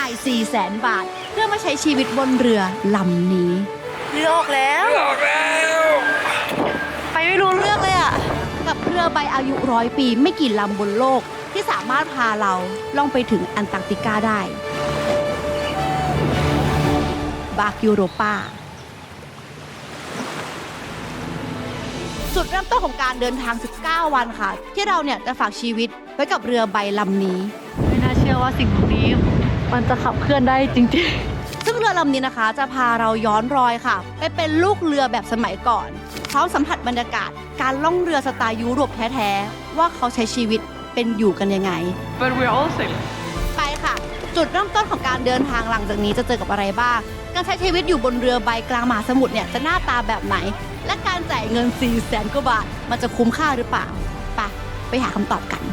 จ่าย 400,000 บาท เพื่อมาใช้ชีวิตบนเรือลำนี้เรือออกแล้ว ไปไม่รู้เรื่องเลยอะกับเรือใบอายุ100 ปีไม่กี่ลำบนโลกที่สามารถพาเราล่องไปถึงแอนตาร์กติกาได้บาร์กยูโรปาจุดเริ่มต้นของการเดินทาง 19 วันค่ะ ที่เราเนี่ยจะฝากชีวิตไว้กับเรือใบลำนี้ไม่น่าเชื่อว่าสิ่งนี้มันจะขับเคลื่อนได้จริงๆซึ่งเรือลำนี้นะคะจะพาเราย้อนรอยค่ะไปเป็นลูกเรือแบบสมัยก่อนพร้อมสัมผัสบรรยากาศการล่องเรือสไตล์ยุโรปแท้ๆว่าเขาใช้ชีวิตเป็นอยู่กันยังไง But we're all sailors. ไปค่ะ จุดเริ่มต้นของการเดินทางหลังจากนี้จะเจอกับอะไรบ้างการใช้ชีวิตอยู่บนเรือใบกลางมหาสมุทรเนี่ยจะหน้าตาแบบไหนและการจ่ายเงิน 400,000 กว่าบาทมันจะคุ้มค่าหรือเปล่าไปหาคำตอบกัน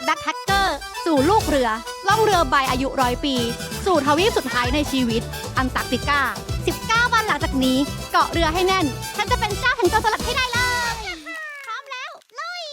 แบ็คแพคเกอร์สู่ลูกเรือล่องเรือใบอายุ100 ปี สู่ทวีปสุดท้ายในชีวิตแอนตาร์กติกา 19 วันหลังจากนี้เกาะเรือให้แน่นฉันจะเป็นเจ้าแห่งโจรสลัดให้ได้เลยพร้อมแล้วลุย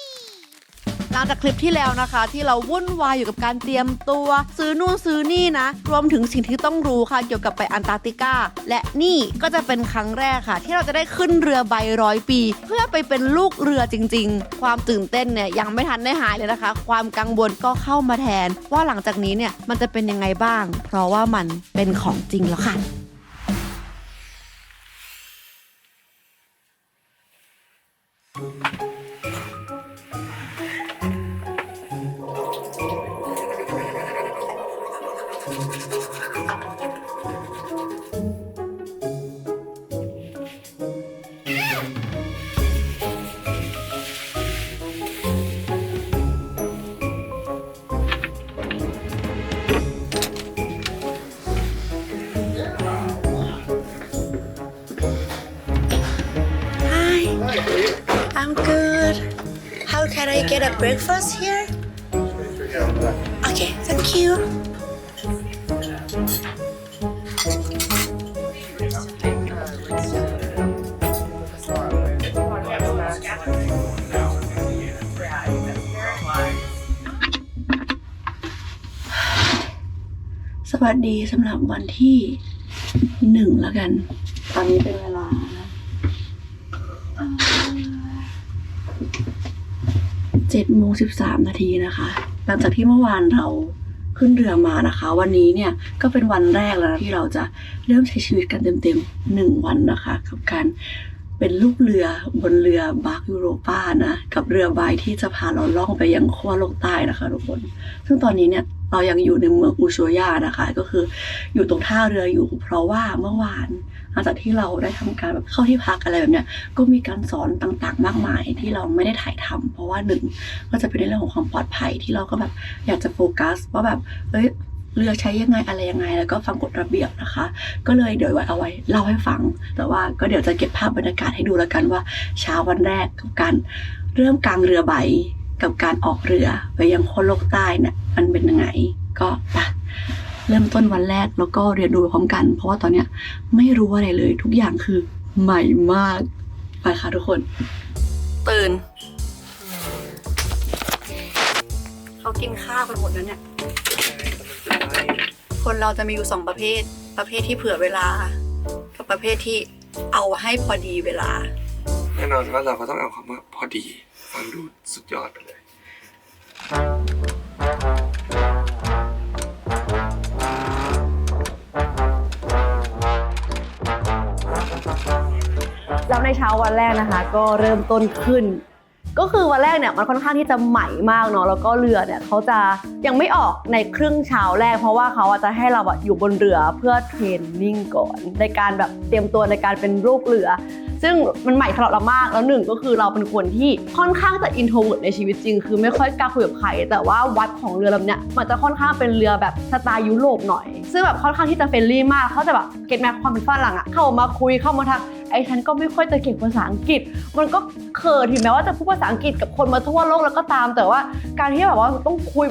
หลังจากคลิปที่แล้วนะคะที่เราวุ่นวายอยู่กับการเตรียมตัวซื้อนู่นซื้อนี่นะรวมถึงสิ่งที่ต้องรู้ค่ะเกี่ยวกับไปแอนตาร์กติกาและนี่ก็จะเป็นครั้งแรกค่ะที่เราจะได้ขึ้นเรือใบ100 ปี เพื่อไปเป็นลูกเรือจริงๆความตื่นเต้นเนี่ยยังไม่ทันได้หายเลยนะคะความกังวลก็เข้ามาแทนว่าหลังจากนี้เนี่ยมันจะเป็นยังไงบ้างเพราะว่ามันเป็นของจริงแล้วค่ะI'm good. How can I get a breakfast here? Okay, thank you. สวัสดีสำหรับวันที่1แล้วกัน ตอนนี้เป็นเวลา7:13 นาทีนะคะ หลังจากที่เมื่อวานเราขึ้นเรือมานะคะ วันนี้เนี่ยก็เป็นวันแรกแล้วนะที่เราจะเริ่มใช้ชีวิตกันเต็มๆ1 วันนะคะกับการเป็นลูกเรือบนเรือบาร์กยูโรปานะกับเรือใบที่จะพาเราล่องไปยังขั้วโลกใต้นะคะทุกคนซึ่งตอนนี้เนี่ยเรายังอยู่ในเมืองอูโชยานะคะก็คืออยู่ตรงท่าเรืออยู่เพราะว่าเมื่อวานหลังจากที่เราได้ทำการแบบเข้าที่พักอะไรแบบเนี้ยก็มีการสอนต่างๆมากมายที่เราไม่ได้ถ่ายทำเพราะว่า1ก็จะเป็นในเรื่องของความปลอดภัยที่เราก็แบบอยากจะโฟกัสว่าแบบเรือใช้ยังไงอะไรยังไงแล้วก็ฟังกฎระเบียบนะคะก็เลยเดี๋ยวเอาไว้เล่าให้ฟังแต่ว่าก็เดี๋ยวจะเก็บภาพบรรยากาศให้ดูแล้วกันว่าเช้าวันแรกกับการเริ่มกลางเรือใบกับการออกเรือไปยังขั้วโลกใต้เนี่ยมันเป็นยังไงก็เริ่มต้นวันแรกแล้วก็เรียนรู้พร้อมกันเพราะว่าตอนเนี้ยไม่รู้อะไรเลยทุกอย่างคือใหม่มากไปค่ะทุกคนตื่นเขากินข้าวกันหมดแล้วเนี่ยคนเราจะมีอยู่2 ประเภทที่เผื่อเวลากับประเภทที่เอาให้พอดีเวลาแน่นอนว่าเราก็ต้องเอาคำว่าพอดีฟังดูสุดยอดไปเลยแล้วในเช้าวันแรกนะคะก็เริ่มต้นขึ้นก็คือวันแรกเนี่ยมันค่อนข้างที่จะใหม่มากเนาะแล้วก็เรือเนี่ยเขาจะยังไม่ออกในครึ่งเช้าแรกเพราะว่าเขาจะให้เราอยู่บนเรือเพื่อเทรนนิ่งก่อนในการแบบเตรียมตัวในการเป็นลูกเรือซึ่งมันใหม่สำหรับเรามากแล้ว1ก็คือเราเป็นคนที่ค่อนข้างจะอินโทรเวิร์ตในชีวิตจริงคือไม่ค่อยกล้าคุยกับใครแต่ว่าวัดของเรือลำเนี้ยมันจะค่อนข้างเป็นเรือแบบสไตล์ยุโรปหน่อยซึ่งแบบค่อนข้างที่จะเฟรนลี่มากเขาจะแบบเก็ตแม็กความเป็นฝรั่งอะเข้ามาคุยเข้ามาทัก ไอ้ฉันก็ไม่ค่อยจะเก่งภาษาอังกฤษมันก็เขินถึงแม้ว่าจะพูดภาษาอังกฤษกับคนมาทั่วโลกแล้วก็ตามแต่ว่าการที่แบบว่าต้องคุย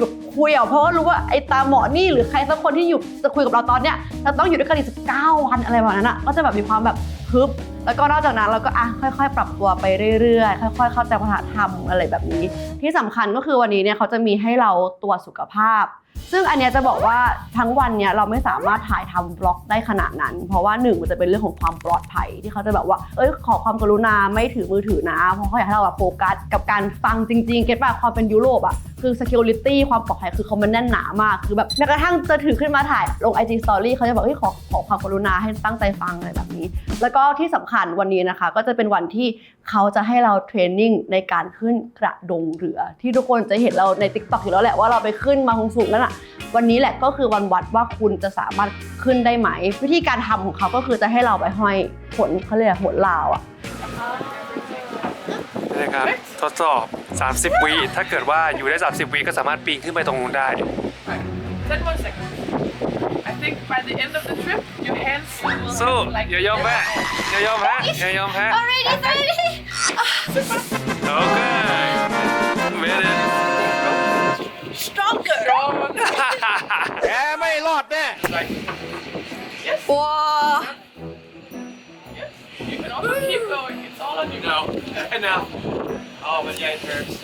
เพราะว่ารู้ว่าไอ้ตาหมอนี่หรือใครสักคนที่อยู่จะคุยกับเราตอนเนี้ยเราต้องอยู่ด้วยกันอีก19 วันอะไรแบบนั้นก็จะแบบมีความแบบฮึบแล้วก็นอกจากนั้นเราก็ค่อยๆปรับตัวไปเรื่อยๆค่อยๆเข้าใจวัฒนธรรมอะไรแบบนี้ที่สำคัญก็คือวันนี้เนี่ยเขาจะมีให้เราตรวจสุขภาพซึ่งอันเนี้ยจะบอกว่าทั้งวันเนี้ยเราไม่สามารถถ่ายทำบล็อกได้ขนาดนั้นเพราะว่า1มันจะเป็นเรื่องของความปลอดภัยที่เขาจะแบบว่าขอความกรุณาไม่ถือมือถือนะเพราะเขาอยากให้เราแบบโฟกัสกับการฟังจริงๆเก็ตป่ะความเป็นยุโรปอ่ะคือ security ความปลอดภัยคือเขามันแน่นหนามากคือแบบแม้กระทั่งจะถือขึ้นมาถ่ายลง IG Story เขาจะบอกขอความกรุณาให้ตั้งใจฟังอะไรแบบนี้แล้วก็ที่สำคัญวันนี้นะคะก็จะเป็นวันที่เขาจะให้เราเทรนนิ่งในการขึ้นกระดงเรือที่ทุกคนจะเห็นเราใน TikTok อยู่แล้วแหละว่าเราไปขึ้นมาสูงๆนั่นน่ะวันนี้แหละก็คือวันวัดว่าคุณจะสามารถขึ้นได้ไหมวิธีการทำของเขาก็คือจะให้เราไปห้อยผลเขาเรียกผลลาวอ่ะนะครับทดสอบ30 วิถ้าเกิดว่าอยู่ได้30 วิก็สามารถปีนขึ้นไปตรงนู้นได้ Then 1 second. I think by the end of the trip, your hands will สู้ like อย่ายอมแพ้อย่ายอมแพ้อย่ายอมแพ้ already โอเคเมดิน stronger แกไม่รอดแน่ ว้า You can also keep going. It's all on you. No enough oh my god hurts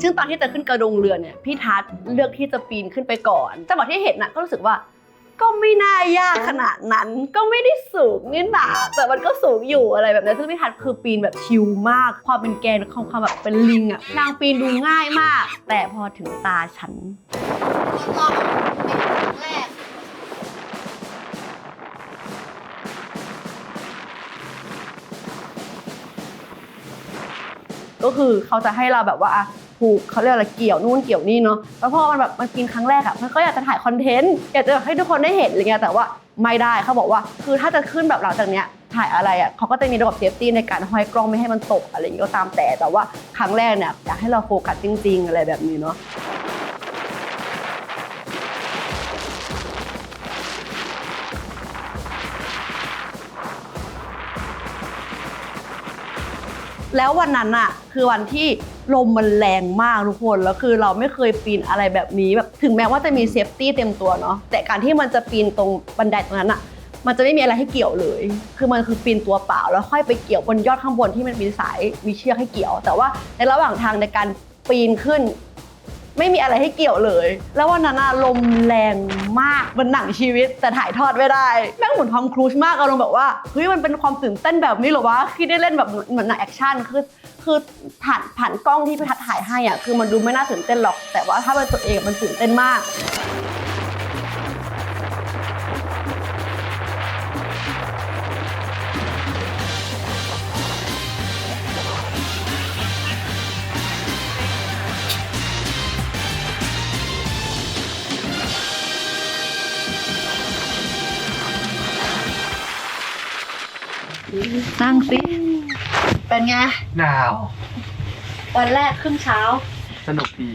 ซึ่งตอนที่จะขึ้นกระดงเรือเนี่ยพี่ทัศน์เลือกที่จะปีนขึ้นไปก่อนจังหวะที่เห็นน่ะก็รู้สึกว่าก็ไม่น่ายากขนาดนั้นก็ไม่ได้สูงนี่หนาแต่มันก็สูงอยู่อะไรแบบนี้ซึ่งพี่ทัศน์คือปีนแบบชิลมากความเป็นแกนความแบบเป็นลิงอ่ะนางปีนดูง่ายมากแต่พอถึงตาฉันลองเป็นครั้งแรกก็คือเขาจะให้เราแบบว่าผูกเขาเรียกอะไรเกี่ยวนู่นเกี่ยวนี่เนาะแล้วพอมันแบบมันกินครั้งแรกมันก็อยากจะถ่ายคอนเทนต์อยากจะให้ทุกคนได้เห็นอะไรเงี้ยแต่ว่าไม่ได้เขาบอกว่าคือถ้าจะขึ้นแบบหลังจากเนี้ยถ่ายอะไรเขาก็จะมีระบบเซฟตี้ในการห้อยกล้องไม่ให้มันตกอะไรอย่างเงี้ยก็ตามแต่ว่าครั้งแรกเนี่ยอยากให้เราโฟกัสจริงๆอะไรแบบนี้เนาะแล้ววันนั้นอะคือวันที่ลมมันแรงมากทุกคนแล้วคือเราไม่เคยปีนอะไรแบบนี้แบบถึงแม้ว่าจะมีเซฟตี้เต็มตัวเนาะแต่การที่มันจะปีนตรงบันไดตรงนั้นอะมันจะไม่มีอะไรให้เกี่ยวเลยคือมันคือปีนตัวเปล่าแล้วค่อยไปเกี่ยวบนยอดข้างบนที่มันมีสายมีเชือกให้เกี่ยวแต่ว่าในระหว่างทางในการปีนขึ้นไม่มีอะไรให้เกี่ยวเลยแล้ววันนั้นลมแรงมากมันหนังชีวิตแต่ถ่ายทอดไม่ได้แม่งเหมือนทอมครูซมากอารมณ์แบบว่าเฮ้ยมันเป็นความตื่นเต้นแบบนี้เหรอวะที่ได้เล่นแบบเหมือนหนังแอคชั่นคือผ่านกล้องที่พี่ทัศน์ถ่ายให้คือมันดูไม่น่าตื่นเต้นหรอกแต่ว่าถ้าเป็นตัวเองมันตื่นเต้นมากนั่งสิเป็นไง หนาว วันแรกครึ่งเช้า สนุกดี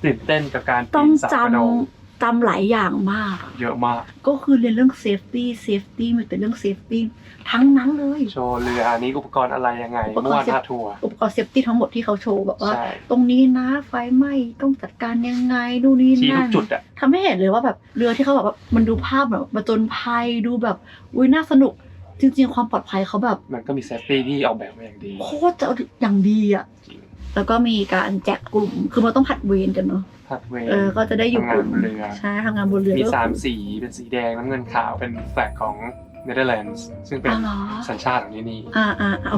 ตื่นเต้นกับการ ต้ ปี อง นสระกระโดง จำหลายอย่างมาก เยอะมาก ก็คือเรียนเรื่องเซฟตี้มีแต่เรื่องเซฟตี้ทั้งนั้นเลย โชว์เรืออันนี้อุปกรณ์อะไรยังไง อุปกรณ์ เมื่อวานพาทัวร์ อุปกรณ์เซฟตี้ทั้งหมดที่เขาโชว์แบบว่า ใช่ ตรงนี้นะไฟไหม้ต้องจัดการยังไงดูนี่ ชี้ทุ นั่ ก น จุดอะ ทำให้เห็นเลยว่าแบบเรือที่เขาแบบว่ามันดูภาพแบบผจญภัยดูแบบอุ้ยน่าสนุกจริงๆความปลอดภัยเขาแบบ มันก็มีเซฟตี้ที่ออกแบบมาอย่างดี โคตรจะอย่างดีอ่ะ จริง แล้วก็มีการแจกกลุ่มคือมันต้องผัดเวรกันเนาะ พัดเวร ก็จะได้อยู่กลุ่ม ทำงานบนเรือ ใช่ทำงานบนเรือ มี ก็ 3 สีเป็นสีแดงน้ำเงินขาวเป็นแฟลกของเนเธอร์แลนด์ซึ่งเป็น อ๋อเหรอ สัญชาติของที่นี่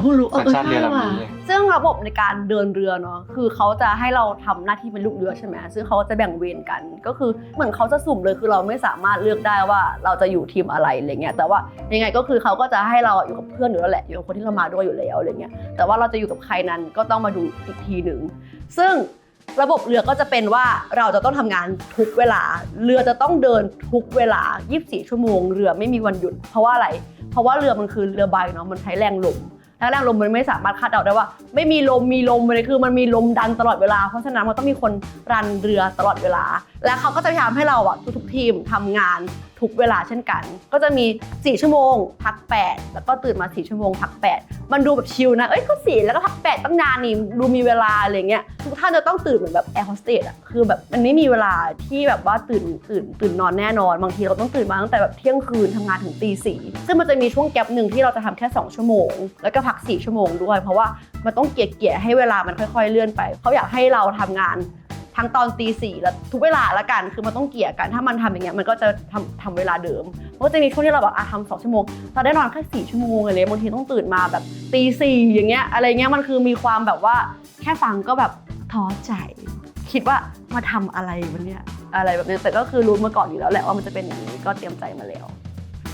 เพิ่งรู้ สัญชาติเรือ ใช่ ลำ ว่ะ นี้ ซึ่งระบบในการเดินเรือเนาะคือเขาจะให้เราทำหน้าที่เป็นลูกเรือใช่ไหมซึ่งเขาจะแบ่งเวรกันก็คือเหมือนเขาจะสุ่มเลยคือเราไม่สามารถเลือกได้ว่าเราจะอยู่ทีมอะไรอะไรเงี้ยแต่ว่ายังไงก็คือเขาก็จะให้เราอยู่กับเพื่อนอยู่แล้วแหละอยู่กับคนที่เรามาด้วยอยู่แล้วอะไรเงี้ยแต่ว่าเราจะอยู่กับใครนั้นก็ต้องมาดูอีกทีหนึ่งซึ่งระบบเรือก็จะเป็นว่าเราจะต้องทำงานทุกเวลาเรือจะต้องเดินทุกเวลา24 ชั่วโมงเรือไม่มีวันหยุดเพราะว่าอะไรเพราะว่าเรือมันคือเรือใบเนาะมันใช้แรงลมและแรงลมมันไม่สามารถคาดเดาได้ว่าไม่มีลมเลยคือมันมีลมดันตลอดเวลาเพราะฉะนั้นมันต้องมีคนรันเรือตลอดเวลาและเขาก็จะพยายามให้เราทุกๆทีมทำงาน ทุกเวลาเช่นกันก็จะมี4ชั่วโมงพัก8แล้วก็ตื่นมา4ชั่วโมงพัก8มันดูแบบชิลนะก็4แล้วก็พัก8ตั้งนานนี่ดูมีเวลาอะไรเงี้ยทุกท่านจะต้องตื่นเหมือนแบบแอร์โฮสเตสอ่ะคือแบบมันไม่มีเวลาที่แบบว่าตื่นนอนแน่นอนบางทีเราต้องตื่นมาตั้งแต่แบบเที่ยงคืนทำงานถึงตี 4ซึ่งมันจะมีช่วงแกปนึงที่เราจะทำแค่2ชั่วโมงแล้วก็พัก4ชั่วโมงด้วยเพราะว่ามันต้องเกี่ยให้เวลามันค่อยๆเลื่อนไปเขาอยากให้เราทำงานทั้งตอนตี 4แล้วทุกเวลาละกันคือมันต้องเกี่ยกันถ้ามันทำอย่างเงี้ยมันก็จะทำเวลาเดิมเพราะจะมีช่วงที่เราแบบทำ2ชั่วโมงเราได้นอนแค่4ชั่วโมงอะไรบางทีต้องตื่นมาแบบตี 4อย่างเงี้ยอะไรเงี้ยมันคือมีความแบบว่าแค่ฟังก็แบบท้อใจคิดว่ามาทำอะไรวันเนี้ยอะไรแบบนี้แต่ก็คือรู้มาก่อนอยู่แล้วแหละว่ามันจะเป็นอย่างนี้ก็เตรียมใจมาแล้ว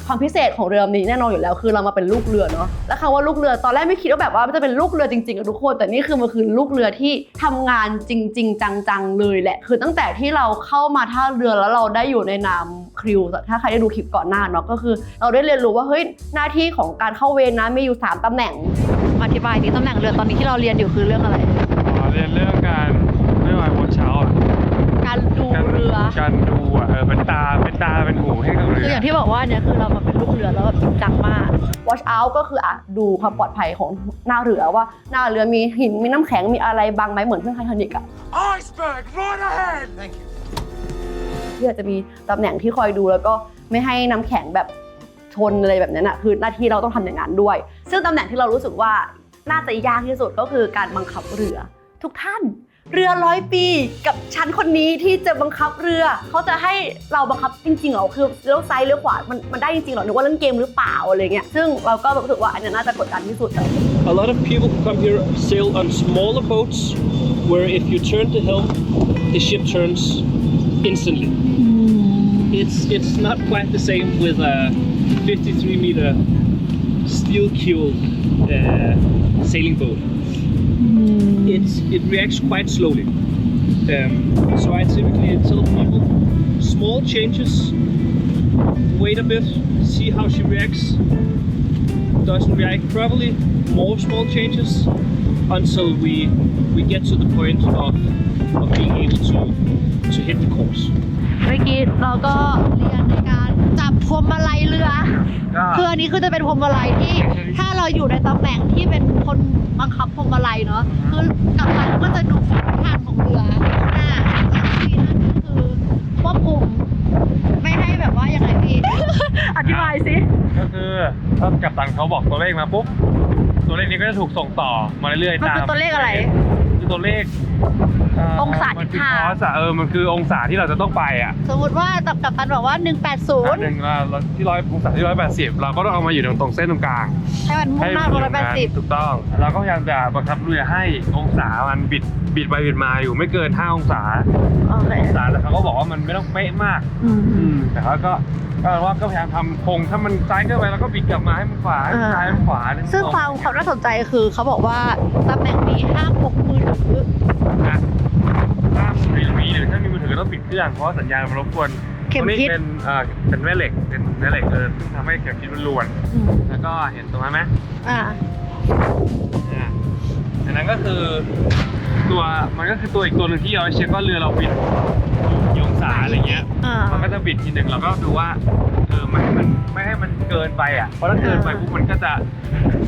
ความพิเศษของเรือนี้แน่นอนอยู่แล้วคือเรามาเป็นลูกเรือเนาะแล้วคำว่าลูกเรือตอนแรกไม่คิดว่าแบบว่ามันจะเป็นลูกเรือจริงๆกับทุกคนแต่นี่คือมันคือลูกเรือที่ทำงานจริงๆจังๆเลยแหละคือตั้งแต่ที่เราเข้ามาท่าเรือแล้วเราได้อยู่ในนามคริวถ้าใครได้ดูคลิปก่อนหน้าเนาะก็คือเราได้เรียนรู้ว่าเฮ้ยหน้าที่ของการเข้าเวรนะมีอยู่3ตำแหน่งอธิบายดิตำแหน่งเรือตอนนี้ที่เราเรียนอยู่คือเรื่องอะไรเรียนเรื่องการไม่ไหวบนเช้าการดูเรือการดูเป็นตาเป็นหูให้กับเรือคืออย่างที่บอกว่าเนี่ยคือเรามาเป็นลูกเรือแล้วแบบจริงจังมาก watch out ก็คือดูความปลอดภัยของหน้าเรือว่าหน้าเรือมีหินมีน้ำแข็งมีอะไรบังไหมเหมือนเครื่องไททานิกอะ Iceberg right ahead Thank you ที่อาจจะมีตำแหน่งที่คอยดูแล้วก็ไม่ให้น้ำแข็งแบบชนอะไรแบบนั้นอะคือหน้าที่เราต้องทำอย่างนั้นด้วยซึ่งตำแหน่งที่เรารู้สึกว่าน่าจะยากที่สุดก็คือการบังคับเรือทุกท่านเรือ100 ปีกับฉันคนนี้ที่จะบังคับเรือเขาจะให้เราบังคับจริงๆเหรอคือเลี้ยวซ้ายเลี้ยวขวามันได้จริงๆเหรอนึกว่าเล่นเกมหรือเปล่าอะไรเงี้ยซึ่งเราก็รู้สึกว่าอันนี้น่าจะกดดันที่สุด A lot of people who come here sail on smaller boats where if you turn the helm the ship turns instantly it's not quite the same with a 53-meter steel-keeled sailing boat it reacts quite slowly. So I typically tell people small changes, wait a bit, see how she reacts. Doesn't react properly, more small changes until we get to the point of being able to hit the course. เมื่อกี้เราก็เรียนในการจับพวงมาลัยเรือคืออันนี้คือจะเป็นพวงมาลัยที่ถ้าเราอยู่ในตำแหน่งที่เป็นคนบังคับพวงมาลัยเนาะคือกับมันก็จะดูทิศทางของเรือหน้าที่นั่นก็คือควบคุมไม่ให้แบบว่ายังไงพี่ อธิบายสิก็คือถ้ากัปตันเขาบอกตัวเลขมาปุ๊บตัวเลขนี้ก็จะถูกส่งต่อมาเรื่อยๆมันคือตัวเลขอะไรคือตัวเลของศาทิศทางมันคือองศาที่เราจะต้องไปอ่ะสมมติว่ากัปตันบอกว่า180ที่องศาที่180เราก็ต้องเอามาอยู่ตรงเส้นตรงกลางให้มันมุ่งหน้า180ถูกต้องเราก็พยายามจะบังคับเรือให้องศามันบิดไปบิดมาอยู่ไม่เกิน5องศาแต่เขาก็บอกว่ามันไม่ต้องเป๊ะมากแต่เขาก็พยายามทำคงถ้ามันซ้ายเกินไปแล้วก็บิดกลับมาให้มันขวาซ้ายมันขวาซึ่งความน่าสนใจคือเขาบอกว่าตำแหน่งนี้ห้ามพกมือถือถ้ามีหรือถ้ามีมือถือต้องปิดเครื่องเพราะสัญญาณมันรบกวนเข็มทิศเป็นแม่เหล็กซึ่งทำให้เข็มทิศมันรวนแล้วก็เห็นตรงนั้นไหมอันนั้นก็คือมันก็คือตัวอีกตัวหนึ่งที่เอาไว้เช็คว่าเรือเราบิดกี่องศาอะไรเงี้ยมันก็จะบิดทีหนึ่งเราก็ดูว่าไม่ให้มันเกินไปอ่ะเพราะถ้าเกินไปปุ๊บมันก็จะ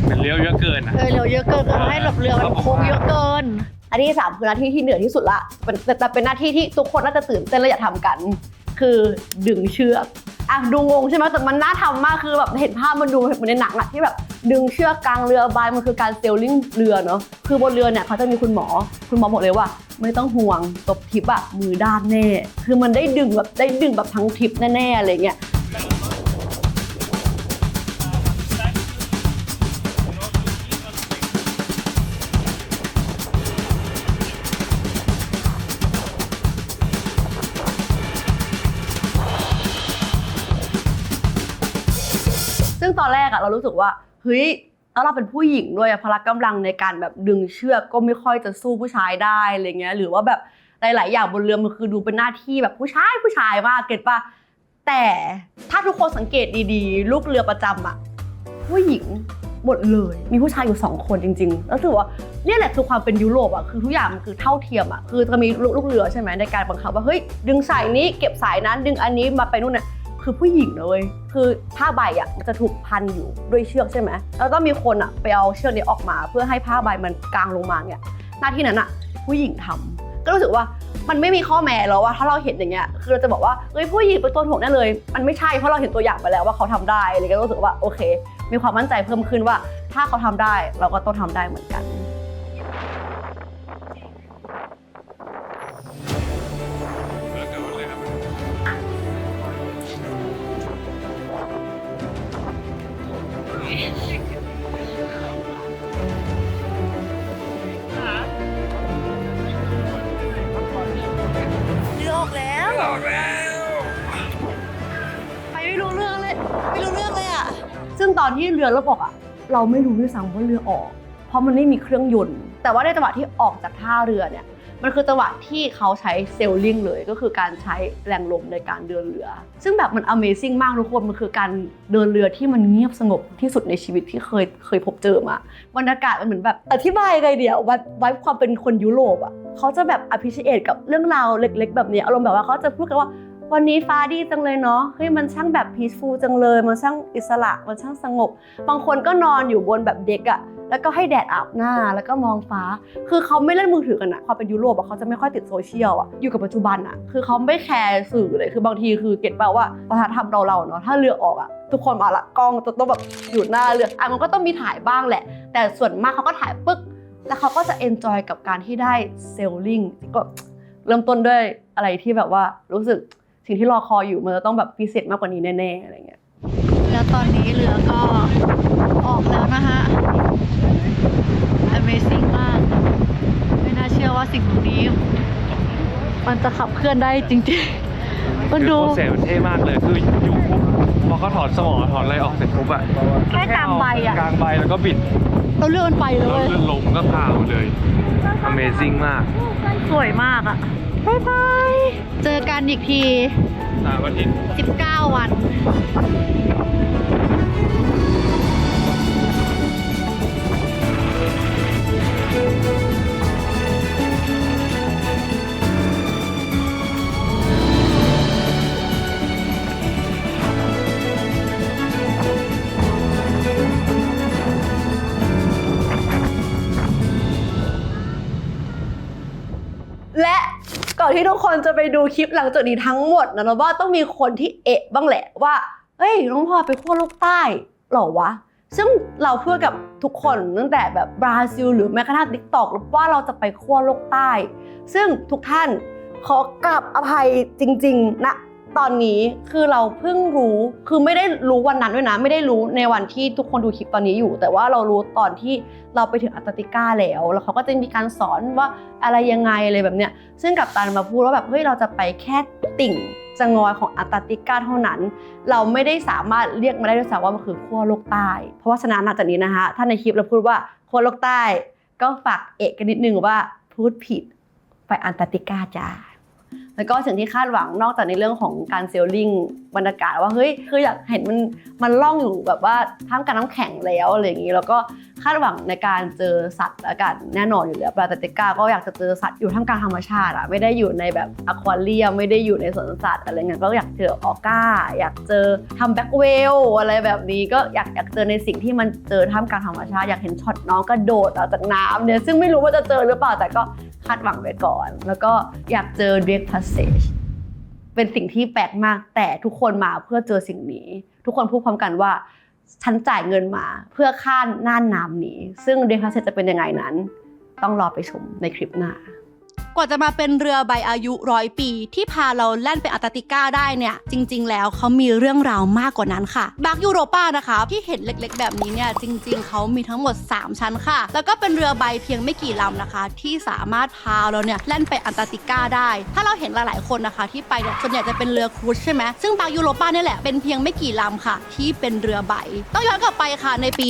เป็นเลี้ยวเยอะเกินเลี้ยวเยอะเกินให้หลบเรือมันโค้งเยอะเกินอันที่3คือหน้าที่ที่เหนื่อยที่สุดละแต่เป็นหน้าที่ที่ทุกคนน่าจะตื่นเต้นและอยากทำกันคือดึงเชือกดูงงใช่ไหมแต่มันน่าทำมากคือแบบเห็นภาพมันดูเหมือนในหนังอะที่แบบดึงเชือกกลางเรือบายมันคือการเซลลิ่งเรือเนาะคือบนเรือเนี่ยเขาจะมีคุณหมอบอกเลยว่าไม่ต้องห่วงตบทิปอะมือด้านแน่คือมันได้ดึงแบบทั้งทิปแน่ๆอะไรเงี้ยซึ่งตอนแรกอะเรารู้สึกว่าเฮ้ยแล้วเราเป็นผู้หญิงด้วยพละกำลังในการแบบดึงเชือกก็ไม่ค่อยจะสู้ผู้ชายได้อะไรเงี้ยหรือว่าแบบหลายๆอย่างบนเรือมันคือดูเป็นหน้าที่แบบผู้ชายมากเก็ตป่ะแต่ถ้าทุกคนสังเกตดีๆลูกเรือประจำอะผู้หญิงหมดเลยมีผู้ชายอยู่2คนจริงๆแล้วรู้สึกว่าเนี่ยแหละคือความเป็นยุโรปอะคือทุกอย่างมันคือเท่าเทียมอะคือจะมีลูกเรือใช่ไหมในการบังคับว่าเฮ้ยดึงสายนี้เก็บสายนั้นดึงอันนี้มาไปนู่นเนี่ย คือผู้หญิงนะเว้ยคือผ้าใบอ่ะมันจะถูกพันอยู่ด้วยเชือกใช่ไหมแล้วต้องมีคนอ่ะไปเอาเชือกนี้ออกมาเพื่อให้ผ้าใบมันกางลงมาเนี่ยหน้าที่นั้นอ่ะผู้หญิงทำก็รู้สึกว่ามันไม่มีข้อแม้แล้วว่าถ้าเราเห็นอย่างเงี้ยคือเราจะบอกว่าเฮ้ยผู้หญิงเป็นตัวถ่วงแน่เลยมันไม่ใช่เพราะเราเห็นตัวอย่างไปแล้วว่าเขาทำได้อะไรก็รู้สึกว่าโอเคมีความมั่นใจเพิ่มขึ้นว่าถ้าเขาทำได้เราก็ต้องทำได้เหมือนกันเรือออกแล้ว ไปไม่รู้เรื่องเลยอ่ะซึ่งตอนที่เรือลบออกอ่ะเราไม่รู้ด้วยซ้ำว่าเรือออกเพราะมันไม่มีเครื่องยนต์แต่ว่าในจังหวะที่ออกจากท่าเรือเนี่ยมันคือจังหวะที่เขาใช้เซลลิงเลยก็คือการใช้แรงลมในการเดินเรือซึ่งแบบมัน Amazing มากทุกคนมันคือการเดินเรือที่มันเงียบสงบที่สุดในชีวิตที่เคยพบเจอมาบรรยากาศมันเหมือนแบบอธิบายไงเดียวไว้ความเป็นคนยุโรปอ่ะเขาจะแบบ appreciate กับเรื่องราวเล็กๆแบบนี้อารมณ์แบบว่าเขาจะพูดกันว่าวันนี้ฟ้าดีจังเลยเนาะเฮ้ยมันช่างแบบ peaceful จังเลยมันช่างอิสระมันช่างสงบบางคนก็นอนอยู่บนแบบเด็กอะแล้วก็ให้แดดอาบหน้าแล้วก็มองฟ้าคือเขาไม่เล่นมือถือกันอะความเป็นยุโรปอะเขาจะไม่ค่อยติดโซเชียลอะอยู่กับปัจจุบันอะคือเขาไม่แคร์สื่อเลยคือบางทีคือเก็ตป่าวว่าวัฒนธรรมเราเนาะถ้าเรือออกอะทุกคนมาละกล้องจะต้องแบบอยู่หน้าเรืออะมันก็ต้องมีถ่ายบ้างแหละแต่ส่วนมากเขาก็ถ่ายปึ๊กแล้วเขาก็จะ enjoy กับการที่ได้เซลลิงก็เริ่มต้นด้วยอะไรที่แบบว่ารู้สึกสิ่งที่รอคอยอยู่มันจะต้องแบบพิเศษมากกว่านี้แน่ๆอะไรเงี้ยแล้วตอนนี้เรือก็ออกแล้วนะคะ Amazing มากไม่น่าเชื่อว่าสิ่งนี้มันจะขับเคลื่อนได้จริงๆมันดู โคตรเสมันเท่มากเลยคืออยู่ปุ๊บพอเขาถอดสมอถอดอะไรออกเสร็จปุ๊บอะ แค่กลางใบอะ กลางใบแล้วก็บิด เราเลื่อนไปเล แล้ว ย เลื่อนลมก็พาวเลย Amazing มาก สวยมากอะบ๊ายบายเจอกันอีกที 3 อาทิตย์ 19 วันและก่อนที่ทุกคนจะไปดูคลิปหลังจากนี้ทั้งหมดนะเราว่าต้องมีคนที่เอะบ้างแหละว่าเฮ้ยน้องพลอยไปขั้วโลกใต้หรอวะซึ่งเราพูดกับทุกคนตั้งแต่แบบบราซิลหรือแม้กระทั่ง TikTok ว่าเราจะไปขั้วโลกใต้ซึ่งทุกท่านขอกราบอภัยจริงๆนะตอนนี้คือเราเพิ่งรู้คือไม่ได้รู้วันนั้นด้วยนะไม่ได้รู้ในวันที่ทุกคนดูคลิปตอนนี้อยู่แต่ว่าเรารู้ตอนที่เราไปถึงอันตาร์กติกาแล้วเขาก็จะมีการสอนว่าอะไรยังไงอะไรแบบเนี้ยซึ่งกัปตันมาพูดว่าแบบเฮ้ยเราจะไปแค่ติ่งจะงอยของอันตาร์กติกาเท่านั้นเราไม่ได้สามารถเรียกมาได้ด้วยซ้ำว่ามันคือขั้วโลกใต้เพราะว่าฉะนั้นหลังจากนี้นะคะถ้าในคลิปเราพูดว่าขั้วโลกใต้ก็ฝากเอะกันนิดนึงว่าพูดผิดไปอันตาร์กติกาจ้าแล้วก็สิ่งที่คาดหวังนอกจากในเรื่องของการเซลลิงบรรยากาศว่าเฮ้ยคืออยากเห็นมันล่องอยู่แบบว่าท่ามกลางน้ำแข็งแล้วอะไรอย่างนี้แล้วก็คาดหวังในการเจอสัตว์และกันแน่นอนอยู่แล้วปลาตาติก้าก็อยากจะเจอสัตว์อยู่ท่ามกลางธรรมชาติอะไม่ได้อยู่ในแบบอควาเรียมไม่ได้อยู่ในสวนสัตว์อะไรเงี้ยก็อยากเจอออก้าอยากเจอทำแบ็คเวลอะไรแบบนี้ก็อยากเจอในสิ่งที่มันเจอท่ามกลางธรรมชาติอยากเห็นช็อตน้องกระโดดออกจากน้ำเนี่ยซึ่งไม่รู้ว่าจะเจอหรือเปล่าแต่ก็คาดหวังไว้ก่อนแล้วก็อยากเจอ Drake Passage เป็นสิ่งที่แปลกมากแต่ทุกคนมาเพื่อเจอสิ่งนี้ทุกคนพูดพร้อมกันว่าฉันจ่ายเงินมาเพื่อข้ามน่านน้ำนี้ซึ่ง Drake Passage จะเป็นยังไงนั้นต้องรอไปชมในคลิปหน้ากว่าจะมาเป็นเรือใบอายุ100 ปีที่พาเราแล่นไปอันตาร์กติกาได้เนี่ยจริงๆแล้วเขามีเรื่องราวมากกว่านั้นค่ะบาร์กยูโรปานะคะที่เห็นเล็กๆแบบนี้เนี่ยจริงๆเขามีทั้งหมด3ชั้นค่ะแล้วก็เป็นเรือใบเพียงไม่กี่ลำนะคะที่สามารถพาเราเนี่ยแล่นไปอันตาร์กติกาได้ถ้าเราเห็นหลายๆคนนะคะที่ไปเนี่ยส่วนใหญ่จะเป็นเรือครูซใช่ไหมซึ่งบาร์กยูโรปาเนี่ยแหละเป็นเพียงไม่กี่ลำค่ะที่เป็นเรือใบต้องย้อนกลับไปค่ะในปี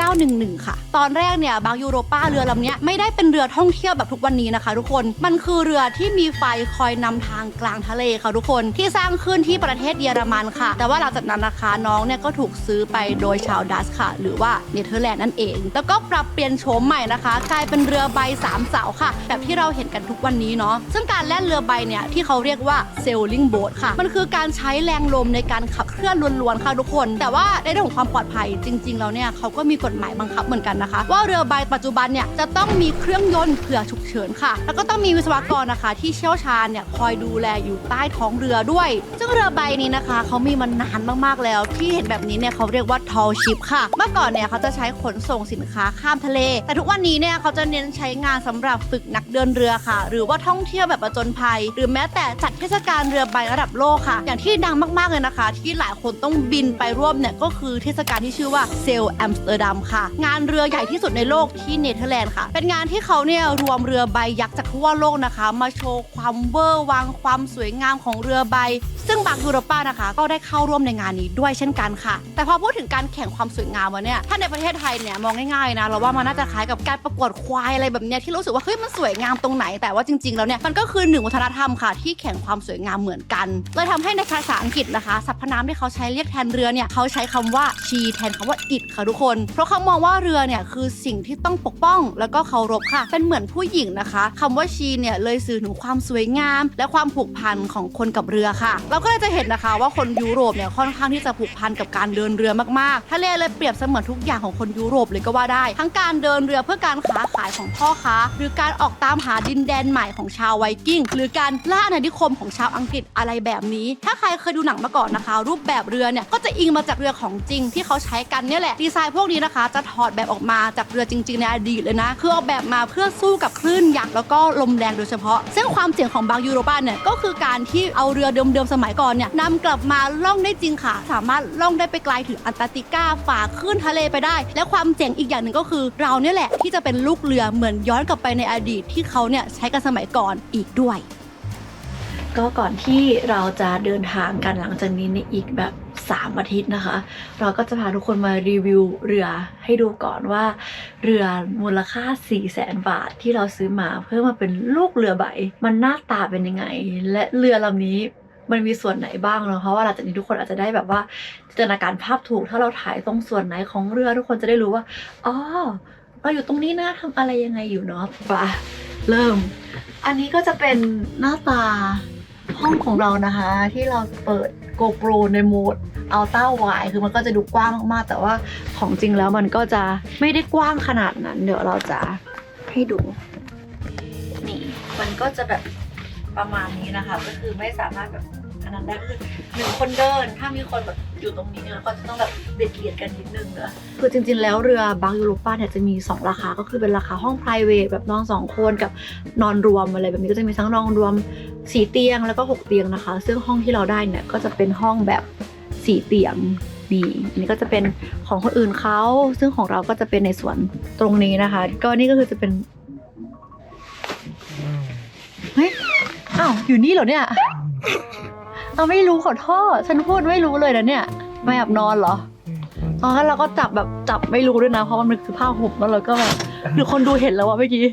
1911ค่ะตอนแรกเนี่ยบาร์กยูโรปาเรือลำนี้ไม่ได้เป็นเรือท่องเที่ยวแบบทุกวันนี้นะคะทุกคน มันคือเรือที่มีไฟคอยนำทางกลางทะเลค่ะทุกคนที่สร้างขึ้นที่ประเทศเยอรมันค่ะแต่ว่าหลังจากนั้นนะคะน้องเนี่ยก็ถูกซื้อไปโดยชาวดัชค่ะหรือว่าเนเธอร์แลนด์นั่นเองแล้วก็ปรับเปลี่ยนโฉมใหม่นะคะกลายเป็นเรือใบ3เสาค่ะแบบที่เราเห็นกันทุกวันนี้เนาะซึ่งการแล่นเรือใบเนี่ยที่เขาเรียกว่า sailing boat ค่ะมันคือการใช้แรงลมในการขับเคลื่อนล้วนๆค่ะทุกคนแต่ว่าในเรื่องของความปลอดภัยจริงๆแล้วเนี่ยเขาก็มีกฎหมายบังคับเหมือนกันนะคะว่าเรือใบปัจจุบันเนี่ยจะต้องมีเครื่องยนต์เผื่อฉุกเฉินค่ะแล้วก็ต้องมีวิศวกรนะคะที่เชี่ยวชาญเนี่ยคอยดูแลอยู่ใต้ท้องเรือด้วยซึ่งเรือใบนี้นะคะเขามีมานานมากๆแล้วที่เห็นแบบนี้เนี่ยเขาเรียกว่า tall ship ค่ะเมื่อก่อนเนี่ยเขาจะใช้ขนส่งสินค้าข้ามทะเลแต่ทุกวันนี้เนี่ยเขาจะเน้นใช้งานสำหรับฝึกนักเดินเรือค่ะหรือว่าท่องเที่ยวแบบผจญภัยหรือแม้แต่จัดเทศกาลเรือใบระดับโลกค่ะอย่างที่ดังมากๆเลยนะคะที่หลายคนต้องบินไปร่วมเนี่ยก็คือเทศกาลที่ชื่อว่าเซลแอมสเตอร์ดัมค่ะงานเรือใหญ่ที่สุดในโลกที่เนเธอร์แลนด์ค่ะเป็นงานที่เขาเนี่ยรวมเรือใบยักษ์จากทั่วโลกนะคะมาโชว์ความเวอร์วังความสวยงามของเรือใบซึ่งบางยูโรป้านะคะก็ได้เข้าร่วมในงานนี้ด้วยเช่นกันค่ะแต่พอพูดถึงการแข่งความสวยงามวะเนี่ยถ้าในประเทศไทยเนี่ยมองง่ายๆนะเราว่ามันน่าจะคล้ายกับการประกวดควายอะไรแบบเนี้ยที่รู้สึกว่าเฮ้ยมันสวยงามตรงไหนแต่ว่าจริงๆแล้วเนี่ยมันก็คือหนึ่งวัฒนธรรมค่ะที่แข่งความสวยงามเหมือนกันเลยทำให้ในภาษาอังกฤษนะคะสรรพนามที่เขาใช้เรียกแทนเรือเนี่ยเขาใช้คำว่า she แทนคำว่า it ค่ะทุกคนเพราะเขามองว่าเรือเนี่ยคือสิ่งที่ต้องปกป้องแล้วก็เคารพค่ะเป็นเหมือนผู้หญิงนะคะคำว่า she เนี่ยเลยสื่อถึงความสวยงามและความผูกพันของคนกับเรือค่ะเราก็เลยจะเห็นนะคะว่าคนยุโรปเนี่ยค่อนข้างที่จะผูกพันกับการเดินเรือมากๆทะเลเลยเปรียบเสมือนทุกอย่างของคนยุโรปเลยก็ว่าได้ทั้งการเดินเรือเพื่อการค้าขายของพ่อค้าหรือการออกตามหาดินแดนใหม่ของชาวไวกิ้งหรือการล่าอาณานิคมของชาวอังกฤษอะไรแบบนี้ถ้าใครเคยดูหนังมาก่อนนะคะรูปแบบเรือเนี่ยก็จะอิงมาจากเรือของจริงที่เขาใช้กันเนี่ยแหละดีไซน์พวกนี้นะคะจะถอดแบบออกมาจากเรือจริงๆในอดีตเลยนะคือออกแบบมาเพื่อสู้กับคลื่นยักษ์แล้วก็ลมแรงโดยเฉพาะซึ่งความเจ๋งของบางยูโรป้าเนี่ยก็คือการที่เอาเรือเดิมๆสมัยก่อนเนี่ยนำกลับมาล่องได้จริงค่ะสามารถล่องได้ไปไกลถึงอันตาร์กติกาฝ่าคลื่นทะเลไปได้และความเจ๋งอีกอย่างหนึ่งก็คือเราเนี่ยแหละที่จะเป็นลูกเรือเหมือนย้อนกลับไปในอดีตที่เขาเนี่ยใช้กันสมัยก่อนอีกด้วยก็ก่อนที่เราจะเดินทางกันหลังจากนี้ในอีกแบบ3 อาทิตย์นะคะเราก็จะพาทุกคนมารีวิวเรือให้ดูก่อนว่าเรือมูลค่า 400,000 บาทที่เราซื้อมาเพื่อมาเป็นลูกเรือใบมันหน้าตาเป็นยังไงและเรือลำนี้มันมีส่วนไหนบ้างเนาะเพราะว่าหลังจากนี้ทุกคนอาจจะได้แบบว่าจินตนาการภาพถูกถ้าเราถ่ายตรงส่วนไหนของเรือทุกคนจะได้รู้ว่าอ๋อเราอยู่ตรงนี้นะทำอะไรยังไงอยู่เนาะไปเริ่มอันนี้ก็จะเป็นหน้าตาห้องของเรานะคะที่เราเปิด GoPro ในโหมด Ultra Wide คือมันก็จะดูกว้างมากๆแต่ว่าของจริงแล้วมันก็จะไม่ได้กว้างขนาดนั้นเดี๋ยวเราจะให้ดูนี่มันก็จะแบบประมาณนี้นะคะก็คือไม่สามารถแบบอันนั้นได้คือ1 คนเดินถ้ามีคนแบบอยู่ตรงนี้เนี่ยก็จะต้องแบบเบียดกันนิดนึงนะคือจริงๆแล้วเรือบางยูโรป้าเนี่ยจะมี2 ราคาก็คือเป็นราคาห้อง private แบบนอน2 คนกับนอนรวมอะไรแบบนี้ก็จะมีทั้งนอนรวม4 เตียงแล้วก็6 เตียงนะคะซึ่งห้องที่เราได้เนี่ยก็จะเป็นห้องแบบ4 เตียงนี่อันนี้ก็จะเป็นของคนอื่นเขาซึ่งของเราก็จะเป็นในส่วนตรงนี้นะคะก็นี่ก็คือจะเป็นเฮ้ยอ้าวอยู่นี่เหรอเนี่ยเราไม่รู้ขอโทษฉันพูดไม่รู้เลยนะเนี่ยไม่แอบนอนเหรออ๋อแล้วเราก็จับไม่รู้ด้วยนะเพราะมันคือผ้าห่มแล้วเราก็แบบหรือคนดูเห็นแล้ววะเมื่อกี้